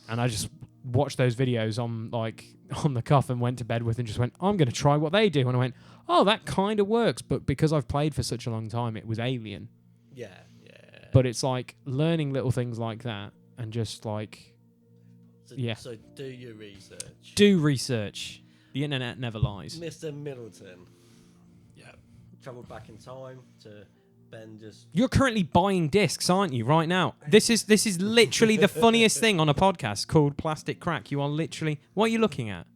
And I just watched those videos on the cuff and went to bed with and just went, I'm going to try what they do. And I went, oh, that kind of works. But because I've played for such a long time, it was alien. Yeah. But it's like learning little things like that and just like, So do your research. Do research. The internet never lies. Mr. Middleton. Yeah. Travelled back in time to Ben just... You're currently buying discs, aren't you, right now? This is literally the funniest thing on a podcast called Plastic Crack. You are literally... What are you looking at?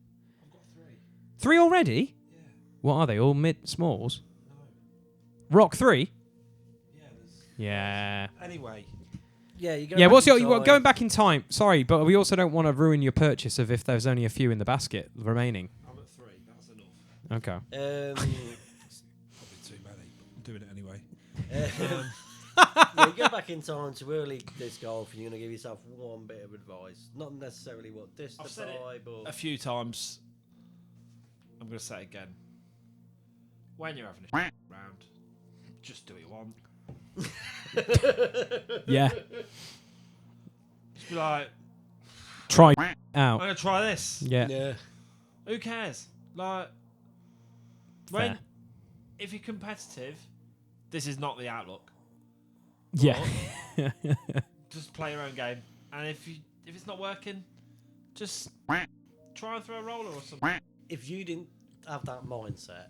I've got 3. 3 already? Yeah. What are they, all mid-smalls? No. Rock 3? Yeah, Yeah. Anyway. Yeah, you go Yeah, back what's in your... time. Going back in time. Sorry, but we also don't want to ruin your purchase of if there's only a few in the basket remaining. I'm at 3. That's enough. Okay. Probably too many, but I'm doing it anyway. Yeah, you go back in time to early disc golf and you're going to give yourself one bit of advice. Not necessarily what disc I've to said buy, it but... a few times. I'm going to say it again. When you're having a round, just do what you want. Yeah. Just be like, Try I'm out. going to try this. Yeah. Yeah. Who cares? Like, Fair. if you're competitive, this is not the outlook. Yeah. Just play your own game, and if it's not working, just try and throw a roller or something. If you didn't have that mindset,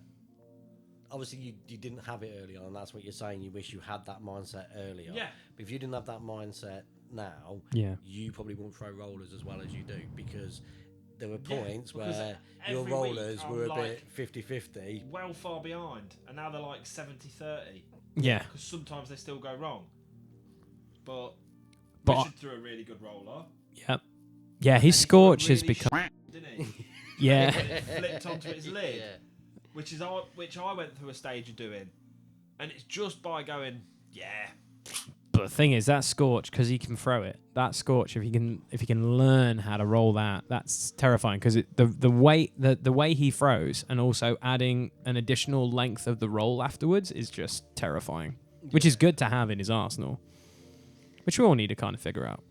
obviously you didn't have it early on, and that's what you're saying. You wish you had that mindset earlier. Yeah. But if you didn't have that mindset now, Yeah. you probably won't throw rollers as well as you do, because there were Yeah, points because where every your week rollers I'm were a like- bit 50-50. Well far behind, and now they're like 70-30. Yeah. Because sometimes they still go wrong. But But- Richard threw a really good roller. Yep. Yeah, his And he scorch threw a has really become. didn't he? Yeah. When it flipped onto its lid, Yeah. which I went through a stage of doing, and it's just by going, yeah, But the thing is, that scorch, because he can throw it. That scorch, if he can learn how to roll that, that's terrifying. Because the way he throws, and also adding an additional length of the roll afterwards, is just terrifying. Which is good to have in his arsenal, which we all need to kind of figure out.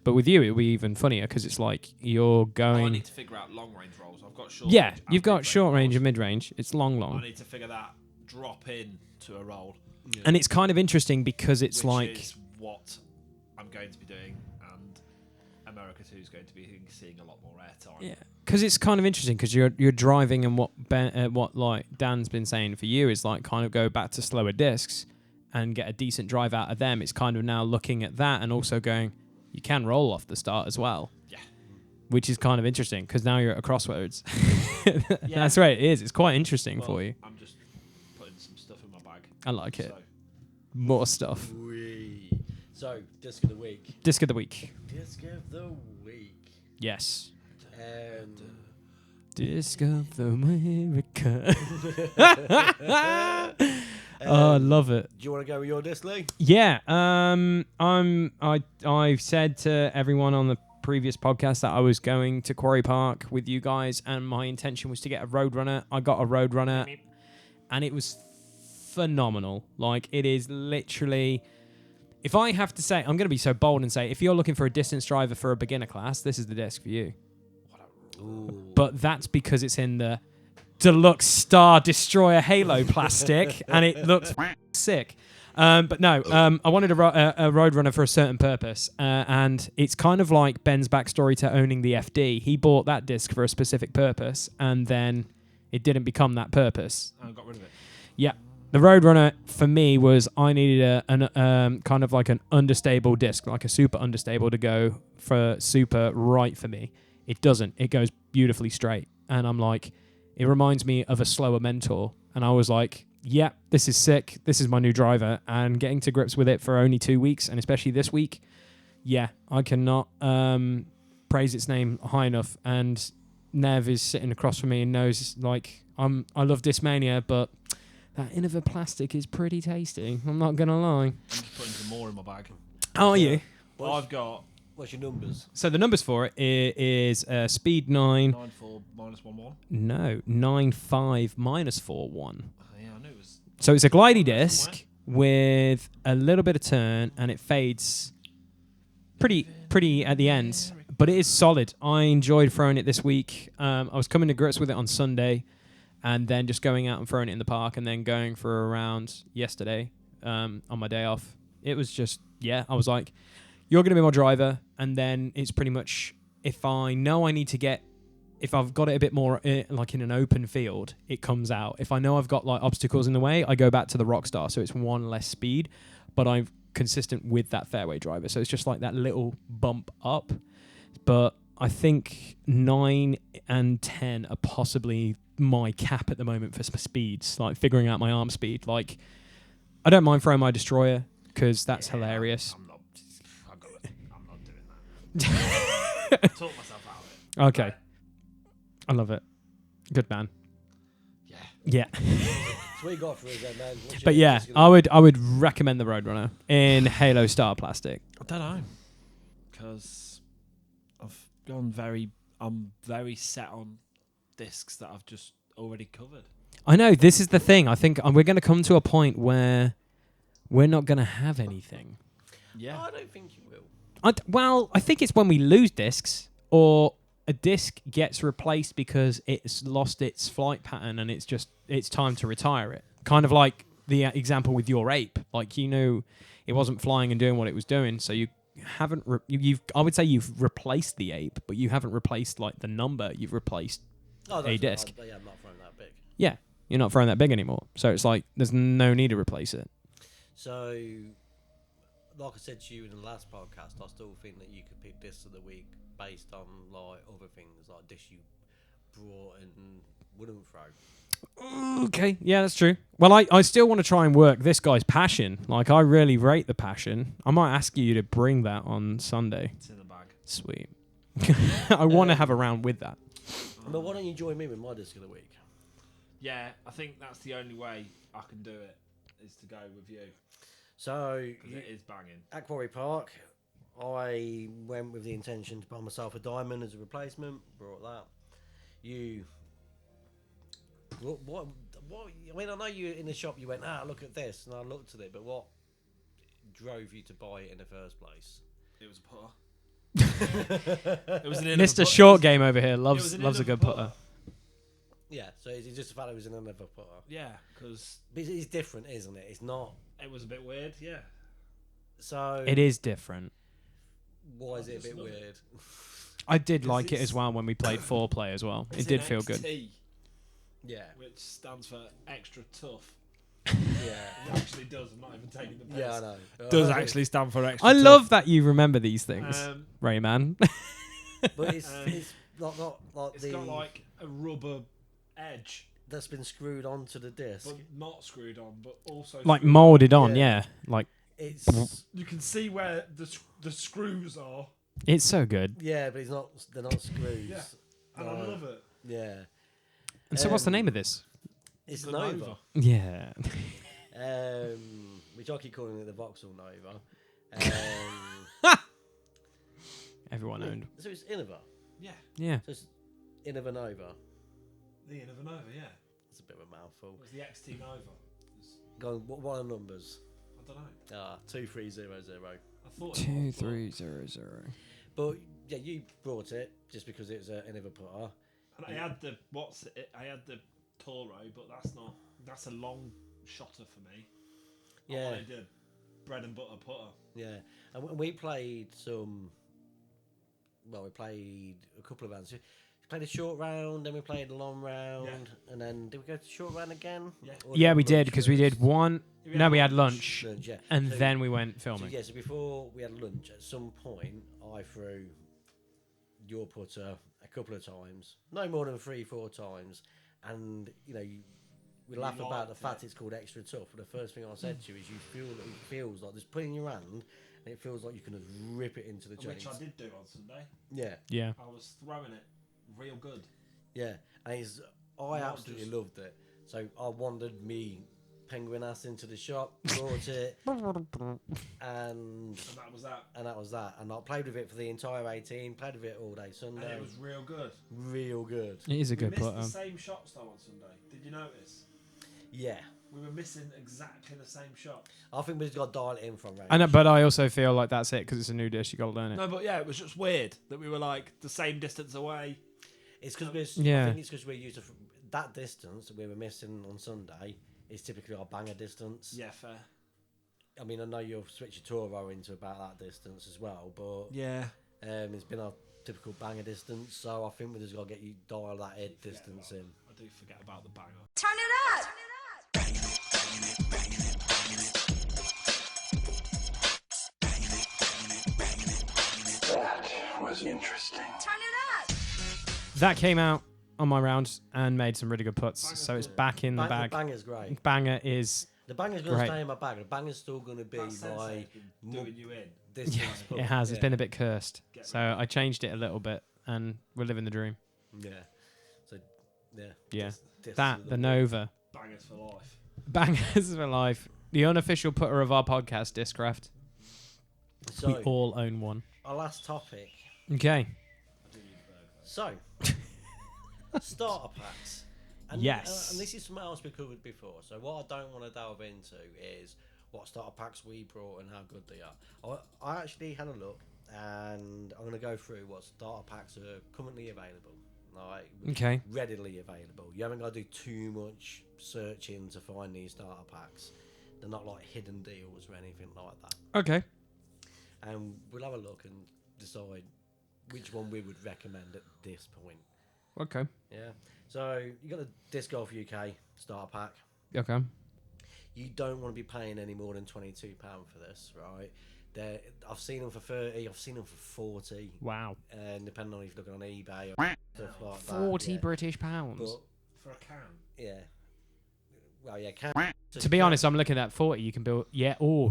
But with you, it'll be even funnier because it's like you're going. I need to figure out long range rolls. I've got short. Yeah, range and you've got mid-range short range rolls. and mid range. It's long. I need to figure that drop in to a roll, And it's kind of interesting because it's which like. is what I'm going to be doing, and America 2 is going to be seeing a lot more airtime. Yeah, because it's kind of interesting because you're driving, and what like Dan's been saying for you is like kind of go back to slower discs and get a decent drive out of them. It's kind of now looking at that and also going, you can roll off the start as well. Yeah. Which is kind of interesting because now you're at a crossroads. Yeah. That's right, it is. It's quite interesting Well, for you. I'm just putting some stuff in my bag. I like it. So, More stuff. Wee. So, disc of the week. Disc of the week. Disc of the week. Yes. Um, Disc of the America. Oh, I love it. do you want to go with your disc, Lee? Yeah, I've said to everyone on the previous podcast that I was going to Quarry Park with you guys, and my intention was to get a Roadrunner. I got a Roadrunner, and it was phenomenal. Like, it is literally, if I have to say, I'm going to be so bold and say, if you're looking for a distance driver for a beginner class, this is the disc for you. Ooh. But that's because it's in the Deluxe Star Destroyer Halo plastic, and it looks sick. But no, I wanted a Roadrunner for a certain purpose, and it's kind of like Ben's backstory to owning the FD. He bought that disc for a specific purpose, and then it didn't become that purpose. I got rid of it. Yeah. The Roadrunner for me was I needed a kind of like an understable disc, like a super understable to go for super right for me. It doesn't. It goes beautifully straight. And I'm like, it reminds me of a slower Mentor. And I was like, yeah, this is sick. This is my new driver. And getting to grips with it for only 2 weeks, and especially this week, yeah, I cannot praise its name high enough. And Nev is sitting across from me and knows, like, I love Discmania, but that Innova plastic is pretty tasty. I'm not going to lie. I'm just putting some more in my bag. How are you? I've got What's your numbers? So the numbers for it is speed 9. 9.4 minus 1.1. No, 9.5 minus 4.1. Oh, yeah, I knew it was. So it's a glidey disc with a little bit of turn, and it fades pretty at the end. But it is solid. I enjoyed throwing it this week. I was coming to grips with it on Sunday, and then just going out and throwing it in the park, and then going for a round yesterday on my day off. It was just, yeah, I was like, you're going to be my driver, and then it's pretty much, if I know I need to get, if I've got it a bit more like in an open field, it comes out. If I know I've got like obstacles in the way, I go back to the Rockstar, so it's one less speed, but I'm consistent with that fairway driver. So it's just like that little bump up. But I think 9 and 10 are possibly my cap at the moment for speeds, like figuring out my arm speed. Like, I don't mind throwing my Destroyer because that's hilarious. I'm not doing that. I taught myself out of it. Okay. I love it. Good man. Yeah. Yeah. So what you got for us then, man? What's But your yeah, disc of the I would recommend the Roadrunner in Halo Star plastic. I don't know. Because I'm very set on discs that I've just already covered. I know, this is the thing. I think we're going to come to a point where we're not going to have anything. Yeah. I don't think you will. Well, I think it's when we lose discs, or a disc gets replaced because it's lost its flight pattern and it's time to retire it. Kind of like the example with your ape. Like, it wasn't flying and doing what it was doing, so you haven't I would say you've replaced the ape, but you haven't replaced like the number. You've replaced a disc. Yeah, I'm not throwing that big. Yeah, you're not throwing that big anymore. So it's like there's no need to replace it. So, like I said to you in the last podcast, I still think that you could pick discs of the week based on like other things, like discs you brought and wouldn't throw. Okay, yeah, that's true. Well, I still want to try and work this guy's passion. Like, I really rate the passion. I might ask you to bring that on Sunday. It's in the bag. Sweet. I want to have a round with that. But why don't you join me with my disc of the week? Yeah, I think that's the only way I can do it, is to go with you. So, Because it is banging. at Quarry Park, I went with the intention to buy myself a diamond as a replacement. Brought that. You. What? I mean, I know you in the shop. You went, look at this, and I looked at it. But what drove you to buy it in the first place? It was a putter. It was an Mr. Short Game over here loves a good putter. Yeah. So it's just the fact it was in another putter. Yeah, because It's different, isn't it? It's not. it was a bit weird. Yeah. So It is different. why is it a just bit love it. weird? I did 'Cause like it it's- as well when we played 4-play as well. It's It did an feel good. XT, Yeah. which stands for extra tough. Yeah. It actually does. I'm not even taking the piss. Yeah, I know. Does actually stand for extra I tough. love that you remember these things, Um, Rayman. But it's Um, it's not like it's the got like a rubber edge, that's been screwed onto the disc. but not screwed on, but also Like screwed. molded on, Yeah. yeah. Like, It's You can see where the screws are. it's so good. yeah, but they're not screws. Yeah. And I love it. Yeah. And so what's the Um, name of this? It's The Nova. Nova. Yeah. Which I keep calling it the Vauxhall Nova. Everyone owned. So it's Innova. Yeah. Yeah. So it's Innova Nova. The Innova Nova, yeah. It's a bit of a mouthful. It was the XT Nova. Go on, what are the numbers? I don't know. 2300. I thought it was, 2300. But yeah, you brought it just because it was an Innova putter. And I had the I had the Toro, but that's a long shotter for me. I Yeah. wanted the bread and butter putter. Yeah, and we played some. Well, we played a couple of rounds. We played a short round, then we played a long round, and then did we go to short round again? Yeah. Or Yeah, we lunch did, because we first? did one. No, we had lunch. Lunch, yeah. And So- then we went So, filming. yeah, so before we had lunch, at some point, I threw your putter a couple of times, no more than 3-4 times, and we laugh about the liked fact it. it's called extra tough. But the first thing I said to you is you feel that it feels like just put it in your hand, and it feels like you can just rip it into the Which joints. I did do on Sunday. Yeah, Yeah. I was throwing it real good. yeah, and I Not absolutely just- loved it. So I wandered me penguin ass into the shop, brought it, and And that was that. that was that. And I played with it for the entire 18, played with it all day And Sunday. it was real good. Real good. It is a We good missed putter. the same shots though on Sunday. Did you notice? Yeah. We were missing exactly the same shot. I think we just got to dial it in from range. I know, but I also feel like that's it, because it's a new dish. You got to learn it. No, but yeah, it was just weird that we were like the same distance away. It's because Yeah. I think it's because we're used to that distance that we were missing on Sunday is typically our banger distance. Yeah, fair. I mean, I know you've switched your Toro into about that distance as well, but Yeah. it's been our typical banger distance. So I think we just got to get you dial that head distance in. I do forget about the banger. Turn it up. That was interesting. Turn it up. That came out on my round and made some really good puts. So it's back in the The bag. banger's great. Banger is. The banger's going to Great. stay in my bag. The banger's still going to be That my sensei's been doing you in. distance. Yeah, putt. it has. It's Yeah. been a bit cursed. Get So rid of I changed it a little bit, and we're living the dream. Yeah. So, yeah. Yeah. Distance That, is the the- Nova. Bangers for life. Bangers for life. The unofficial putter of our podcast, Discraft. So, We all own one. our last topic. Okay. So, starter packs. And, Yes. and this is something else we covered before. So what I don't want to delve into is what starter packs we brought and how good they are. I actually had a look, and I'm going to go through what starter packs are currently available. Like, Okay. readily available. You haven't got to do too much searching to find these starter packs. They're not like hidden deals or anything like that. Okay. And we'll have a look and decide which one we would recommend at this point. Okay. Yeah. So you got the Disc Golf UK starter pack. Okay. You don't want to be paying any more than £22 for this, right? I've seen them for 30. I've seen them for 40. Wow. And depending on if you're looking on eBay or stuff like that. 40 yeah. British pounds. But For a can. yeah. Well, yeah. To be honest, I'm looking at 40. You can build,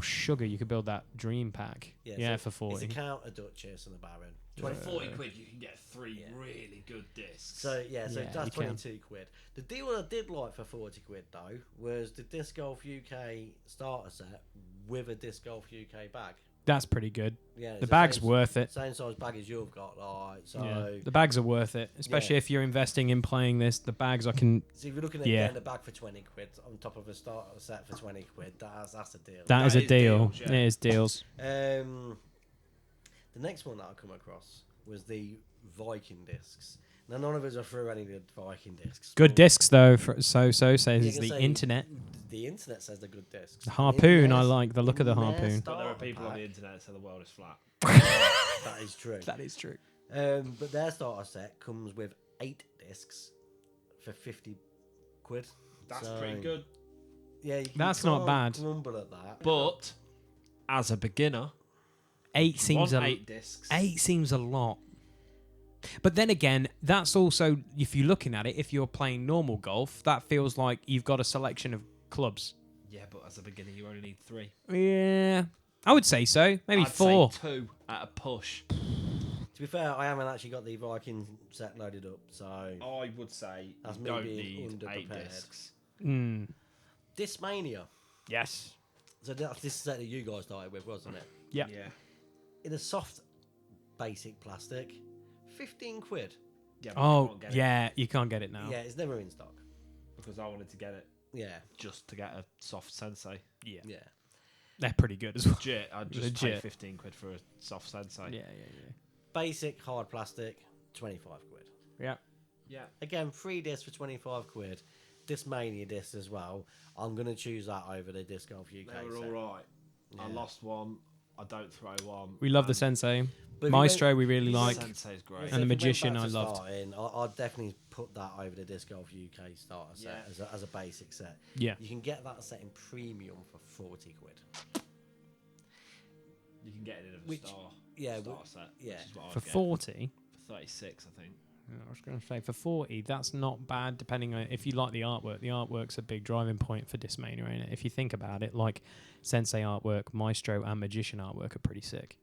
sugar. You can build that dream pack. Yeah, so for 40. It's a count, a Duchess, and a Baron. 40 quid, you can get 3 really good discs. So yeah, so Yeah, you that's can. 22 quid. The deal I did like for 40 quid though was the Disc Golf UK starter set with a Disc Golf UK bag. That's pretty good. Yeah, The bag's worth it. Same size bag as you've got, like so. Yeah. The bags are worth it, especially if you're investing in playing this. The bags I can. So if you're looking at getting a bag for 20 quid on top of a starter set for 20 quid, that's a deal. That is a deal. Deals, yeah. It is deals. The next one that I come across was the Viking discs. Now none of us are through any of the Viking discs. Good but discs though. So says you the can say internet. The internet says they're good discs. The harpoon. In I their- like the look of the in their harpoon. But there are starter people on the pack- internet that say the world is flat. That is true. That is true. But their starter set comes with 8 discs for 50 quid. That's So, pretty good. Yeah, That's you not can't bad. grumble at that. But as a beginner, 8 seems want a 8 discs. 8 seems a lot. But then again, that's also, if you're looking at it, if you're playing normal golf, that feels like you've got a selection of clubs. Yeah, but as a beginner, you only need 3. Yeah, I would say so. Maybe I'd 4. say 2 at a push. To be fair, I haven't actually got the Viking set loaded up, so I would say That's you me don't being need 8 underprepared. discs. Discmania. Yes. So that's this set that you guys started with, wasn't it? Yeah. Yeah. In a soft, basic plastic, 15 quid. Yeah, but you Oh, can't get it yeah. You can't get it now. Yeah, it's never in stock. because I wanted to get it Yeah, just to get a soft sensei. Yeah. yeah. They're pretty good as well. Legit, I'd just pay Legit. 15 quid for a soft sensei. Yeah. Basic hard plastic, 25 quid. Yeah. Yeah. Again, 3 discs for 25 quid. Discmania discs as well. I'm going to choose that over the Disc Golf UK They were set. all right. I Yeah. lost one. I don't throw one. We love the and Sensei. But if you Maestro, went- we really like. Sensei's great. And the if you went Magician back I to loved. starting, I'd definitely put that over the Disc Golf UK starter set Yeah. as a basic set. Yeah. You can get that set in premium for 40 quid. You can get it in a Which- star. yeah, Star wh- set. yeah. Which is what I'd For get. 40, For 36, I think. I was going to say for 40, that's not bad. Depending on if you like the artwork's a big driving point for Discmania, ain't it? If you think about it, like Sensei artwork, Maestro, and Magician artwork are pretty sick.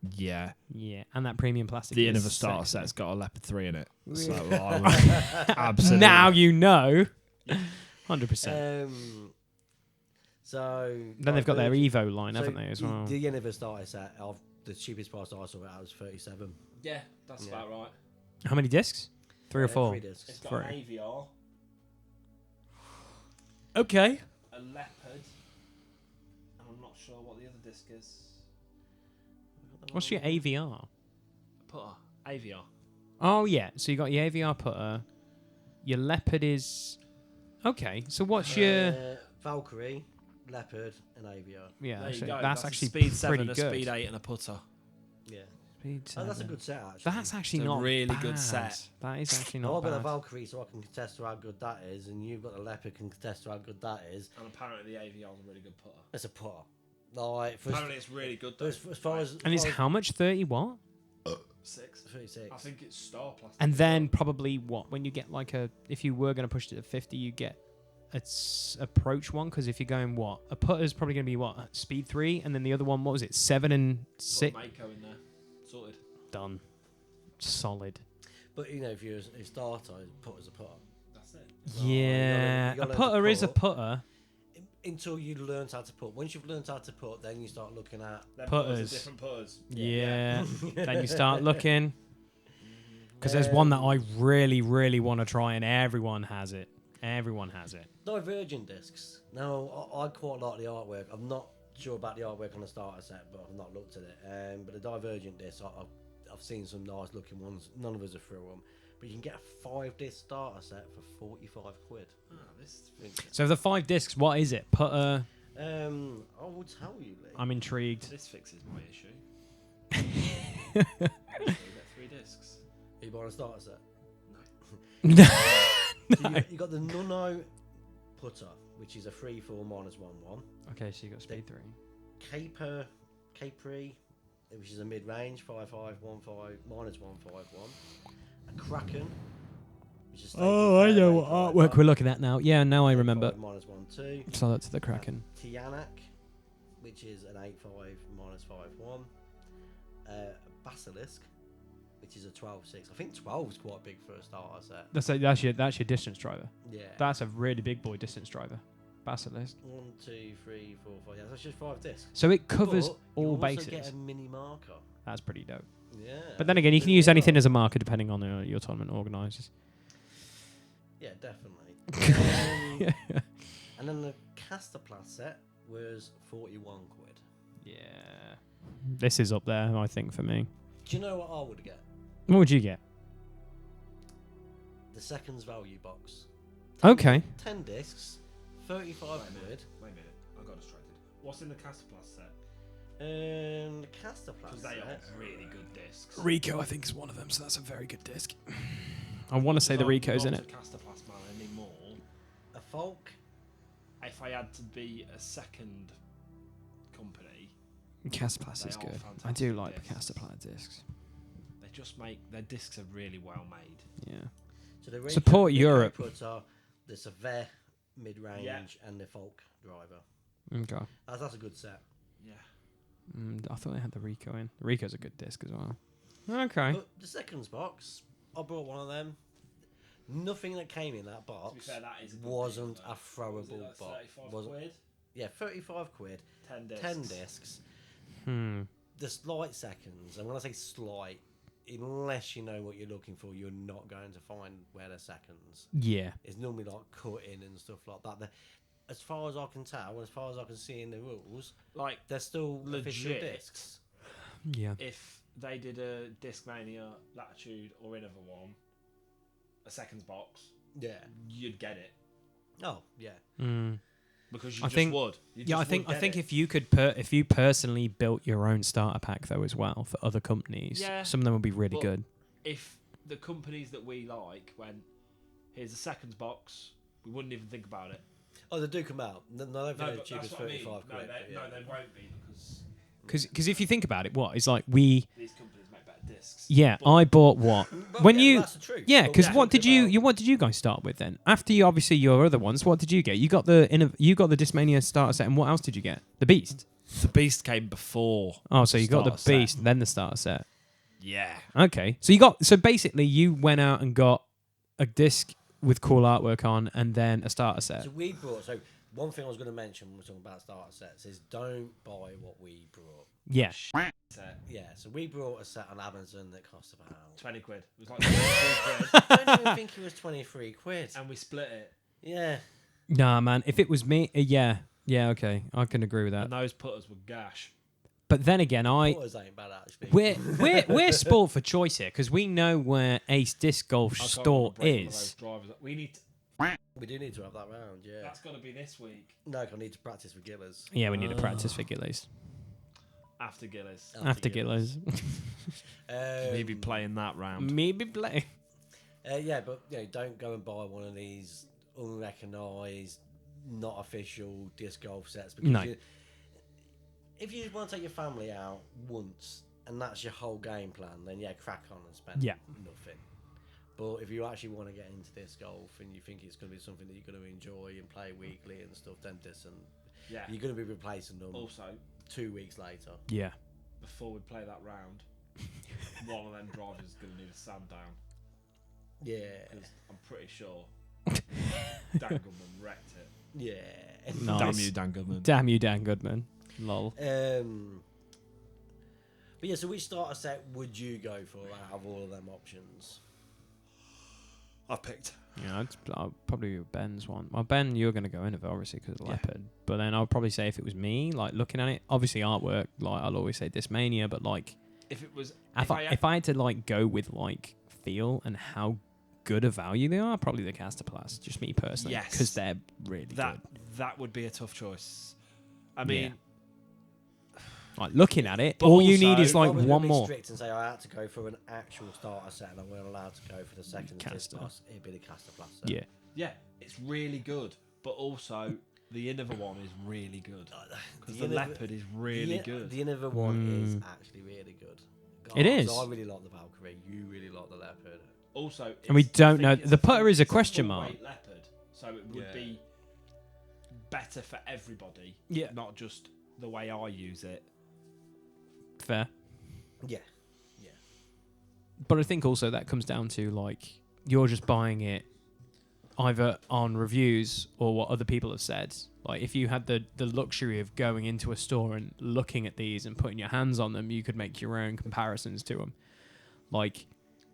Yeah. Yeah, and that premium plastic. The is Innova starter sexy. set's got a Leopard 3 in it. Really? So I would absolutely. Now you know. 100%. So Then they've got their Virgin- Evo line, so haven't they, as well? The Innova starter set of the cheapest price I saw it at was 37. Yeah, that's Yeah. about right. How many discs? 3 or 4? 3 discs. It's got Three. an AVR, Okay. a Leopard, and I'm not sure what the other disc is. What's your AVR? Putter. AVR. Oh, yeah. So you got your AVR putter. Your Leopard is... Okay, so what's your... Valkyrie, Leopard, and AVR. Yeah, There you actually, go. that's a actually speed 7, pretty a good. speed 8, and a putter. Yeah. Speed Oh, that's a 7. good set actually. That's actually It's a not really bad. good set. That is actually I've not got a bad. Valkyrie, so I can contest to how good that is, and you've got a Leopard, can contest to how good that is. And apparently the AVR is a really good putter. It's a putter. Like, for Apparently it's really good though. as far as And it's how much? 30 what? 6. 36. I think it's star plastic. And then probably what? When you get like a... If you were going to push it to 50, you get a approach one, because if you're going what? A putter's probably going to be what? Speed 3, and then the other one, what was it? 7 and 6? Got a Mako in there. Sorted. Done. Solid. But you know, if you're a starter, putter's a putter. That's it. Yeah. you gotta A learn to putter is a putt. putter. Until you learn how to put. Once you've learned how to put, then you start looking at. Them Putters. are different putters. Yeah. Then you start looking. Because there's one that I really, really want to try, and everyone has it. Everyone has it. Divergent discs. Now, I quite like the artwork. I've not sure about the artwork on the starter set, but I've not looked at it. But the Divergent discs, I've seen some nice looking ones. None of us are through them. But you can get a 5-disc starter set for 45 quid. Oh, this So the 5 discs, what is it? I will tell you, Lee. I'm intrigued. this fixes my issue. You get 3 discs. Are you buying a starter set? No. So you got the Nuno putter, which is a 3-4 -1/1. Okay, so you got speed 3. Capri, which is a mid-range 5-5-1-5 -1-5-1. A Kraken, which is I know what artwork we're looking at now. Yeah, now I remember. -1-2. So that's the Kraken. Tianak, which is an 8-5 -5-1. Basilisk, which is a 12-6. I think 12 is quite big for a starter set. That's your distance driver. Yeah. That's a really big boy distance driver. Basilisk. 1, 2, 3, 4, 5. Yeah, that's just 5 discs. So it covers But all you bases. also get a mini marker. That's pretty dope. Yeah. But then again, you can use anything as a marker depending on your tournament organisers. Yeah, definitely. Yeah. And then the Casterplast set was 41 quid. Yeah. This is up there, I think, for me. Do you know what I would get? What would you get? The seconds value box. Okay. 10 discs, 35 quid. Wait a minute, I got distracted. What's in the Casterplast set? The Casterplast Because they are set. really good discs. Rico, I think, is one of them, so that's a very good disc. I want to say the Rico's in it. Casterplast man anymore. A Folk. If I had to be a second company, Casterplast They is are good. I fantastic do like the discs. Casterplast discs. they just make their discs are really well made. Yeah. So the Support Europe. Putter, the Sever mid-range, Yeah. and the Folk driver. Okay. That's a good set. Yeah. I thought they had the Rico in. The Rico's a good disc as well. Okay. But the seconds box, I bought one of them. Nothing that came in that box To be fair, that is a good wasn't deal, a though. throwable Was it like box. 35 Was quid? Yeah, 35 quid, 10 discs. 10 discs. The slight seconds, and when I say slight, unless you know what you're looking for, you're not going to find where the seconds. Yeah. It's normally like cutting and stuff like that. As far as I can tell, as far as I can see in the rules, Like, they're still official legit. discs. Yeah. if they did a Discmania Latitude or another one, a seconds box, Yeah. you'd get it. Oh, yeah. Because you I just think- would. You Yeah, I just think would get it. if you could if you personally built your own starter pack though as well for other companies, Yeah, some of them would be really but- good. If the companies that we like went, here's a seconds box, we wouldn't even think about it. Oh, they do come out. No, I don't think they're but cheap as that's what I mean. 35 quid. No, but yeah. they won't be Because if you think about it, what it's like these companies make better discs. yeah, But I bought what Well, when yeah, you that's the truth. yeah But because we're what did talking about- what did you guys start with then after you obviously your other ones? What did you get? You got the Discmania starter set, and what else did you get? The Beast. The Beast came before. Oh, so you got the starter set. Beast, then the starter set. Yeah. Okay, so basically you went out and got a disc with cool artwork on, and then a starter set. So we brought. So one thing I was going to mention when we're talking about starter sets is don't buy what we brought. Yeah. Set. Yeah. So we brought a set on Amazon that cost about. 20 quid. It was like 23 quid. I don't even think it was 23 quid. And we split it. Yeah. Nah, man. If it was me, yeah, okay, I can agree with that. And those putters were gash. But then again, Putters ain't bad actually. we're spoiled for choice here because we know where Ace Disc Golf I can't store remember breaking one of is. those drivers. We need to, We do need to have that round. Yeah. that's got to be this week. No, I need to practice with Gillers. Yeah, we need to practice for Gillies. After Gillis. After Gillies. Maybe playing that round. Maybe play. Yeah, but don't go and buy one of these unrecognised, not official disc golf sets because No. if you want to take your family out once and that's your whole game plan, then yeah, crack on and spend nothing. But if you actually want to get into disc golf and you think it's going to be something that you're going to enjoy and play weekly and stuff, then Yeah. you're going to be replacing them Also, 2 weeks later. Yeah. before we play that round, one of them drivers is going to need a sand down. Yeah, Because I'm pretty sure Dan Goodman wrecked it. yeah. Nice. Damn you, Dan Goodman. Damn you, Dan Goodman. Lol. But yeah, so which starter set would you go for out of all of them options? I've picked. Yeah, I'll probably Ben's one. Well, Ben, you're going to go in of it, obviously, because of Yeah. Leopard. But then I'll probably say if it was me, like, looking at it, obviously artwork, like, I'll always say Discmania, but, like, If it was, if I had to, like, go with, like, feel and how good a value they are, probably the Casterplast, just me personally. Yes. Because they're really that good. that would be a tough choice. I mean, Like, looking at it, But all you need also- is, If I like, was gonna one be more. strict and say I had to go for an actual starter set and I weren't allowed to go for the second Caster. Discos, it'd be the Casterplast set. Yeah. yeah, it's really good, but also the Innova one is really good because the Innova- Leopard is really good. The Innova one is actually really good. It is. So I really like the Valkyrie. You really like the Leopard. Also, And we it's- don't I know- think it's the putter is a it's question full-weight mark. Leopard, so it would Yeah. be better for everybody. Yeah. Not just the way I use it. Fair. Yeah. But I think also that comes down to, like, you're just buying it either on reviews or what other people have said. Like, if you had the luxury of going into a store and looking at these and putting your hands on them, you could make your own comparisons to them. Like,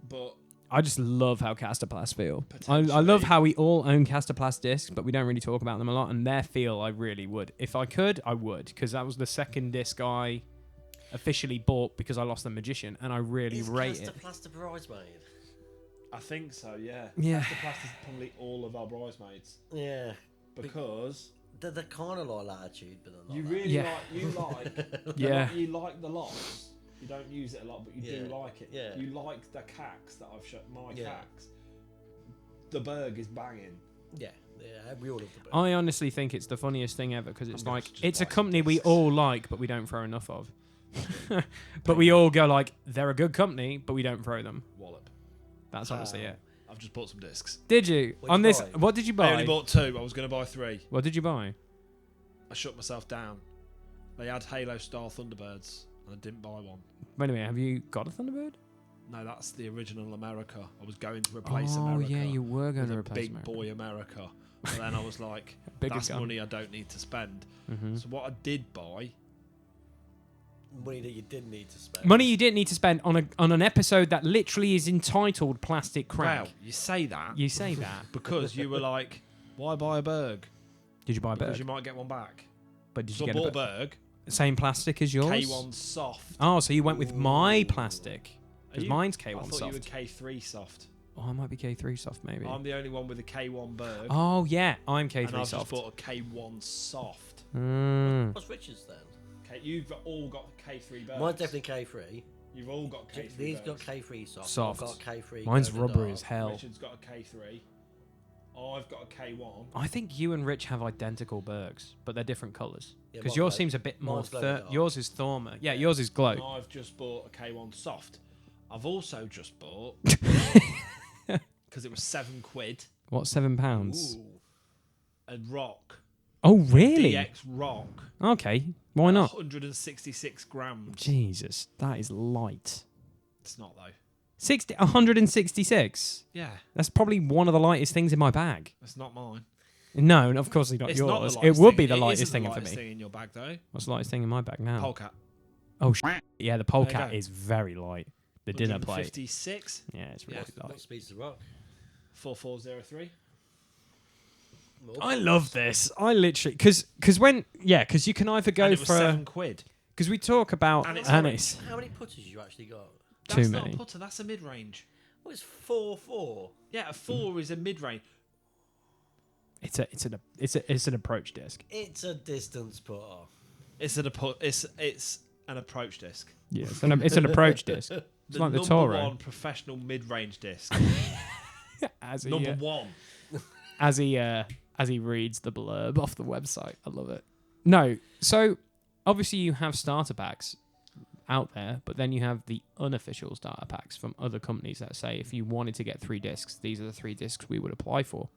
But I just love how Casterplast feel. I love Potentially. how we all own Casterplast discs, but we don't really talk about them a lot. And their feel, I really would. If I could, I would. Because that was the second disc I officially bought because I lost the Magician. And I really Is rate it. Casterplast a bridesmaid? I think so, yeah. Yeah. Casterplast is probably all of our bridesmaids Yeah. because They're kind of like Latitude, but they're not. you that. really Yeah. Yeah. you like the lots. You don't use it a lot, but you do Yeah. like it. Yeah. You like the cax that I've shot. My Yeah. cax. The Berg is banging. Yeah. We all love the Berg. I honestly think it's the funniest thing ever because it's I'm gonna like just it's a buy some company we discs. all like but we don't throw enough of. But we all go like they're a good company but we don't throw them. Wallop. That's honestly it. I've just bought some discs. Did you What'd on you this? buy? What did you I buy? only bought 2. I was going to buy 3. What did you buy? I shut myself down. They had Halo Star Thunderbirds, and I didn't buy one. Wait a minute, have you got a Thunderbird? No, that's the original America. I was going to replace Oh America. yeah, you were going with to a replace big America. boy America. But then I was like, Bigger that's gun. money I don't need to spend. Mhm. So what I did buy, Money that you did need to spend. Money you didn't need to spend on an episode that literally is entitled Plastic Crack. wow, you say that You say that. because you were like, why buy a Berg? Did you buy a Because Berg? you might get one back. But did So you I get bought a a Berg? Berg, Same plastic as yours? K1 soft. Oh, so you went with my Ooh. plastic. Are Because you- mine's I K1 thought you were soft. K3 soft. Oh, I might be K3 soft maybe. I'm the only one with a K1 Berg. Oh yeah, I'm and I've K3 just soft. bought a K1 soft. Mm. What's Richard's then? You've all got K3 Bergs. Mine's definitely K3. You've all got K3 These Bergs. got K3 soft. Soft. I've got K3. Mine's glow in the rubbery dark. as hell. Richard's got a K3. I've got a K1. I think you and Rich have identical Bergs, but they're different colours. Yeah, Because mine yours glow- seems a bit more. mine's glow in the dark. Yours is Thorma. Yeah, yours is glow. And I've just bought a K1 soft. I've also just bought, because it was £7, What, £7? Ooh. a Rock. Oh really? DX Rock. Okay, why not? 166 grams. Jesus, that is light. It's not though. 166. Yeah, That's probably one of the lightest things in my bag. it's not mine. No, of course not It's yours. not the It lightest would thing. be the It lightest isn't thing the for lightest me. thing in your bag though. What's the lightest thing in my bag now? Polecat. Oh, yeah, the There you Polecat go. is very light. The dinner plate. 56. Yeah, it's really Yeah. light. What speed's the rock? 4403. I love this. I literally because because you can either go And it was for £7. because we talk about And it's Anis. How many putters you actually got? Too That's not many. a putter. That's a mid range. Well, it's 4-4. Yeah, a 4 is a mid range. It's an approach disc. It's a distance putter. It's an approach disc. Yeah, it's an approach disc. It's like the number Toro. one professional mid range disc. As he number one. as he reads the blurb off the website. I love it. No, so obviously you have starter packs out there, but then you have the unofficial starter packs from other companies that say if you wanted to get 3 discs, these are the 3 discs we would apply for.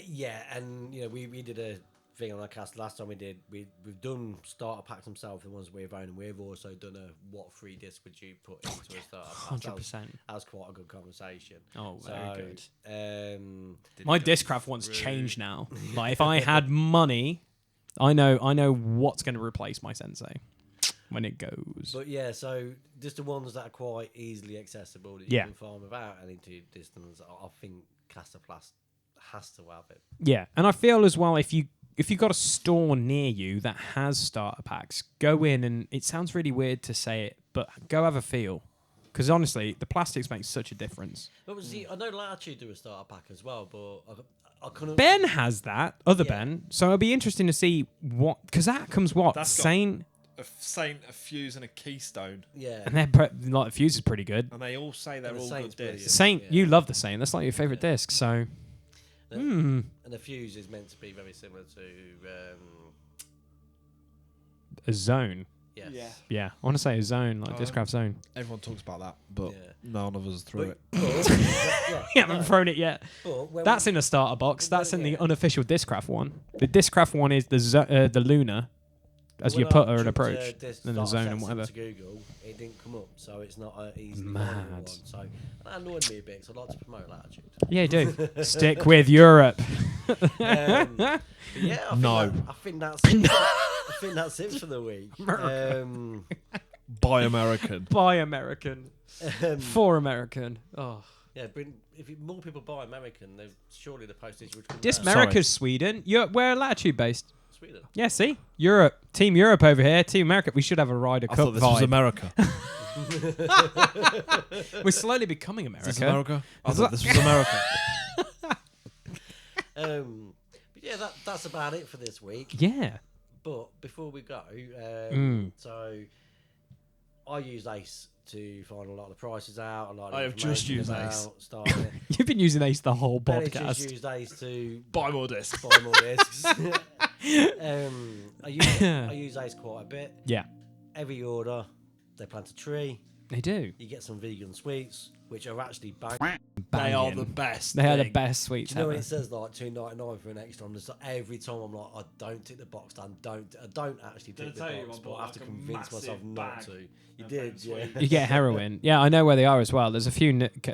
Yeah, and we did a thing on our cast last time. We've done starter packs themselves, the ones we've owned, and we've also done a what 3 disc would you put into a starter pack. That was quite a good conversation. Oh, very good. My My Discraft one's changed now. Like if I had money, I know what's going to replace my Sensei. when it goes. But yeah, so just the ones that are quite easily accessible that you Yeah. can find without any too distance. I think Casterplast has to have it. Yeah, and I feel as well if you've got a store near you that has starter packs, go in and it sounds really weird to say it, but go have a feel. Because honestly, the plastics make such a difference. But see, I know Latitude do a starter pack as well, but I couldn't. Ben has that, other Yeah. Ben. So it'll be interesting to see what, because that comes what? That's got- Saint, A Saint, a Fuse, and a Keystone. Yeah. and they're like the Fuse is pretty good. And they all say they're And the all Saint's good discs. brilliant. Saint, Yeah. you love the Saint. That's like your favourite disc. So, And the Fuse is meant to be very similar to. a Zone. Yes. Yeah. Yeah, I want to say a Zone, like Discraft Zone. Everyone talks about that, but Yeah. none of us threw it. You haven't thrown it yet. But when That's we- in a starter box. That's in the Yeah. unofficial Discraft one. The Discraft one is the Lunar, as when your I putter and chucked, approach, this then the starter Zone and sets whatever. into Google, it didn't come up, so it's not an easily Mad. findable one. So that annoyed me a bit. So I'd like to promote Latitude. Yeah, you do. Stick with Europe. But yeah, No. I think that's it. I think that's it for the week. Buy American. Buy American. For American. Oh. Yeah, if more people buy American, then surely the postage would come This down. America's Sweden. Where Latitude based? Sweden. Yeah, see? Europe. Team Europe over here. Team America. We should have a Ryder I Cup thought this was vibe. America. We're slowly becoming Is this America. America? I thought this was America. But yeah, that's about it for this week. Yeah. But before we go, so I used Ace to find a lot of the prices out. A lot of I have just information used about Ace. starting it. You've been using Ace the whole Ben just podcast. used Ace to Buy more discs. buy more discs. I use Ace quite a bit. Yeah. Every order, they plant a tree. They do. You get some vegan sweets, which are actually bang. They are Banging. the best. They are the thing. best sweets Do you know when ever. it says like $2.99 for an extra? I'm just like, every time I'm like, I don't tick the box down. I don't actually Did I tick the tell you box, I but bought I have to like a convince myself massive not bag to. You of did, them yeah. sweets? You get heroin. Yeah, I know where they are as well. There's a few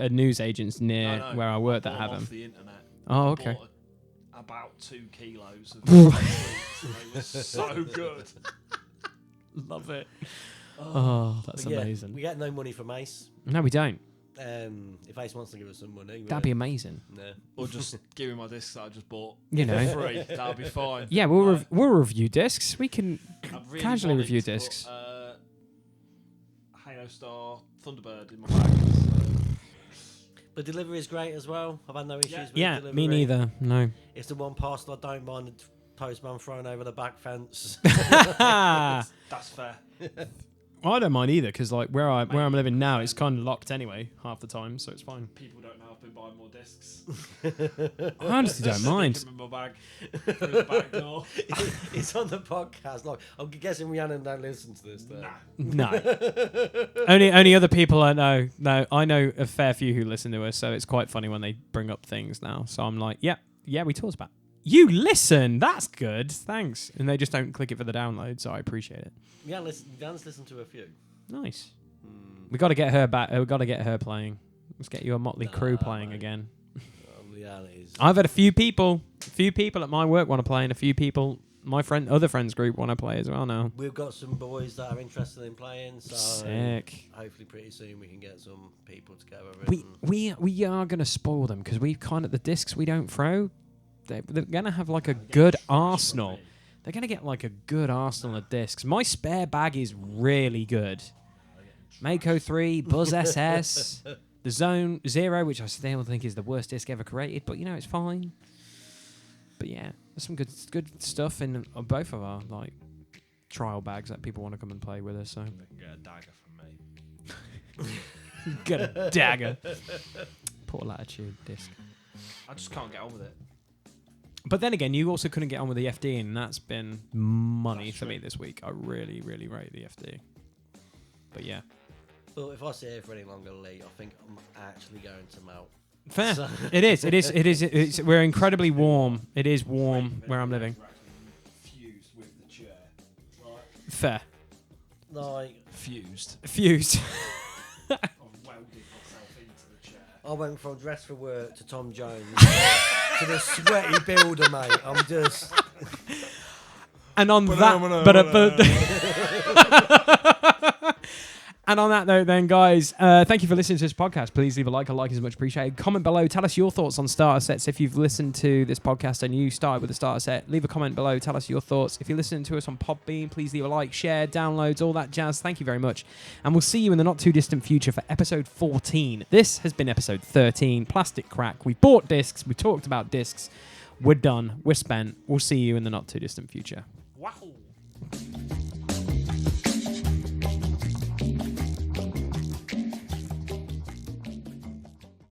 news agents near No, where I work that bought have them them. off the internet. Oh, I okay. bought about 2 kilos of sweets. And they were so good. Love it. Oh, that's But yeah, amazing. we get no money from Ace. No, we don't. If Ace wants to give us some money, That'd be amazing. no. Or just give me my discs that I just bought. You know. For free. That'll be fine. Yeah, we'll review discs. We can I've really casually wanted review to put, discs. Halo Star Thunderbird in my bag. But delivery is great as well. I've had no issues with Yeah, delivery. me neither. No. It's the one parcel I don't mind the postman throwing over the back fence. That's fair. I don't mind either because like where I'm living now, it's kind of locked anyway half the time, so it's fine. People don't know I've been buying more discs. I honestly don't mind. Stick 'em in my bag through the back door. It's on the podcast. Like, I'm guessing Rhiannon don't listen to this. Though. Nah. No. only other people I know. No, I know a fair few who listen to us, so it's quite funny when they bring up things now. So I'm like, yeah, we talked about. You listen. That's good. Thanks. And they just don't click it for the download, so I appreciate it. Rhiannon's listened to a few. Nice. We got to get her back. We got to get her playing. Let's get you a Motley Crue playing mate. again. Rhiannon is. I've had a few people at my work want to play, and a few people, other friends group want to play as well now. We've got some boys that are interested in playing, so Sick. hopefully pretty soon we can get some people together. We are gonna spoil them because we kind of the discs we don't throw. They're gonna have like a good arsenal. They're gonna get like a good arsenal of discs. My spare bag is really good. Mako 3, Buzz SS, the Zone 0, which I still think is the worst disc ever created, but you know it's fine. But yeah, there's some good stuff in both of our like trial bags that people want to come and play with us. So They can get a dagger from me. get a dagger. Poor Latitude disc. I just can't get on with it. But then again, you also couldn't get on with the FD, and that's been money That's for true. me this week. I really, really rate the FD. But yeah, But if I sit here for any longer, Lee, I think I'm actually going to melt. fair. So- It is. We're incredibly warm. It is warm where I'm living. We're actually fused with the chair. Right. Fair. Like, Fused. Fused. I've welded myself into the chair. I went from dress for work to Tom Jones to the sweaty builder, mate. I'm just. And on But that, And on that note, then, guys, thank you for listening to this podcast. Please leave a like. A like is much appreciated. Comment below. Tell us your thoughts on starter sets. If you've listened to this podcast and you started with a starter set, leave a comment below. Tell us your thoughts. If you're listening to us on Podbean, please leave a like, share, downloads, all that jazz. Thank you very much. And we'll see you in the not too distant future for episode 14. This has been episode 13, Plastic Crack. We bought discs. We talked about discs. We're done. We're spent. We'll see you in the not too distant future. Wow.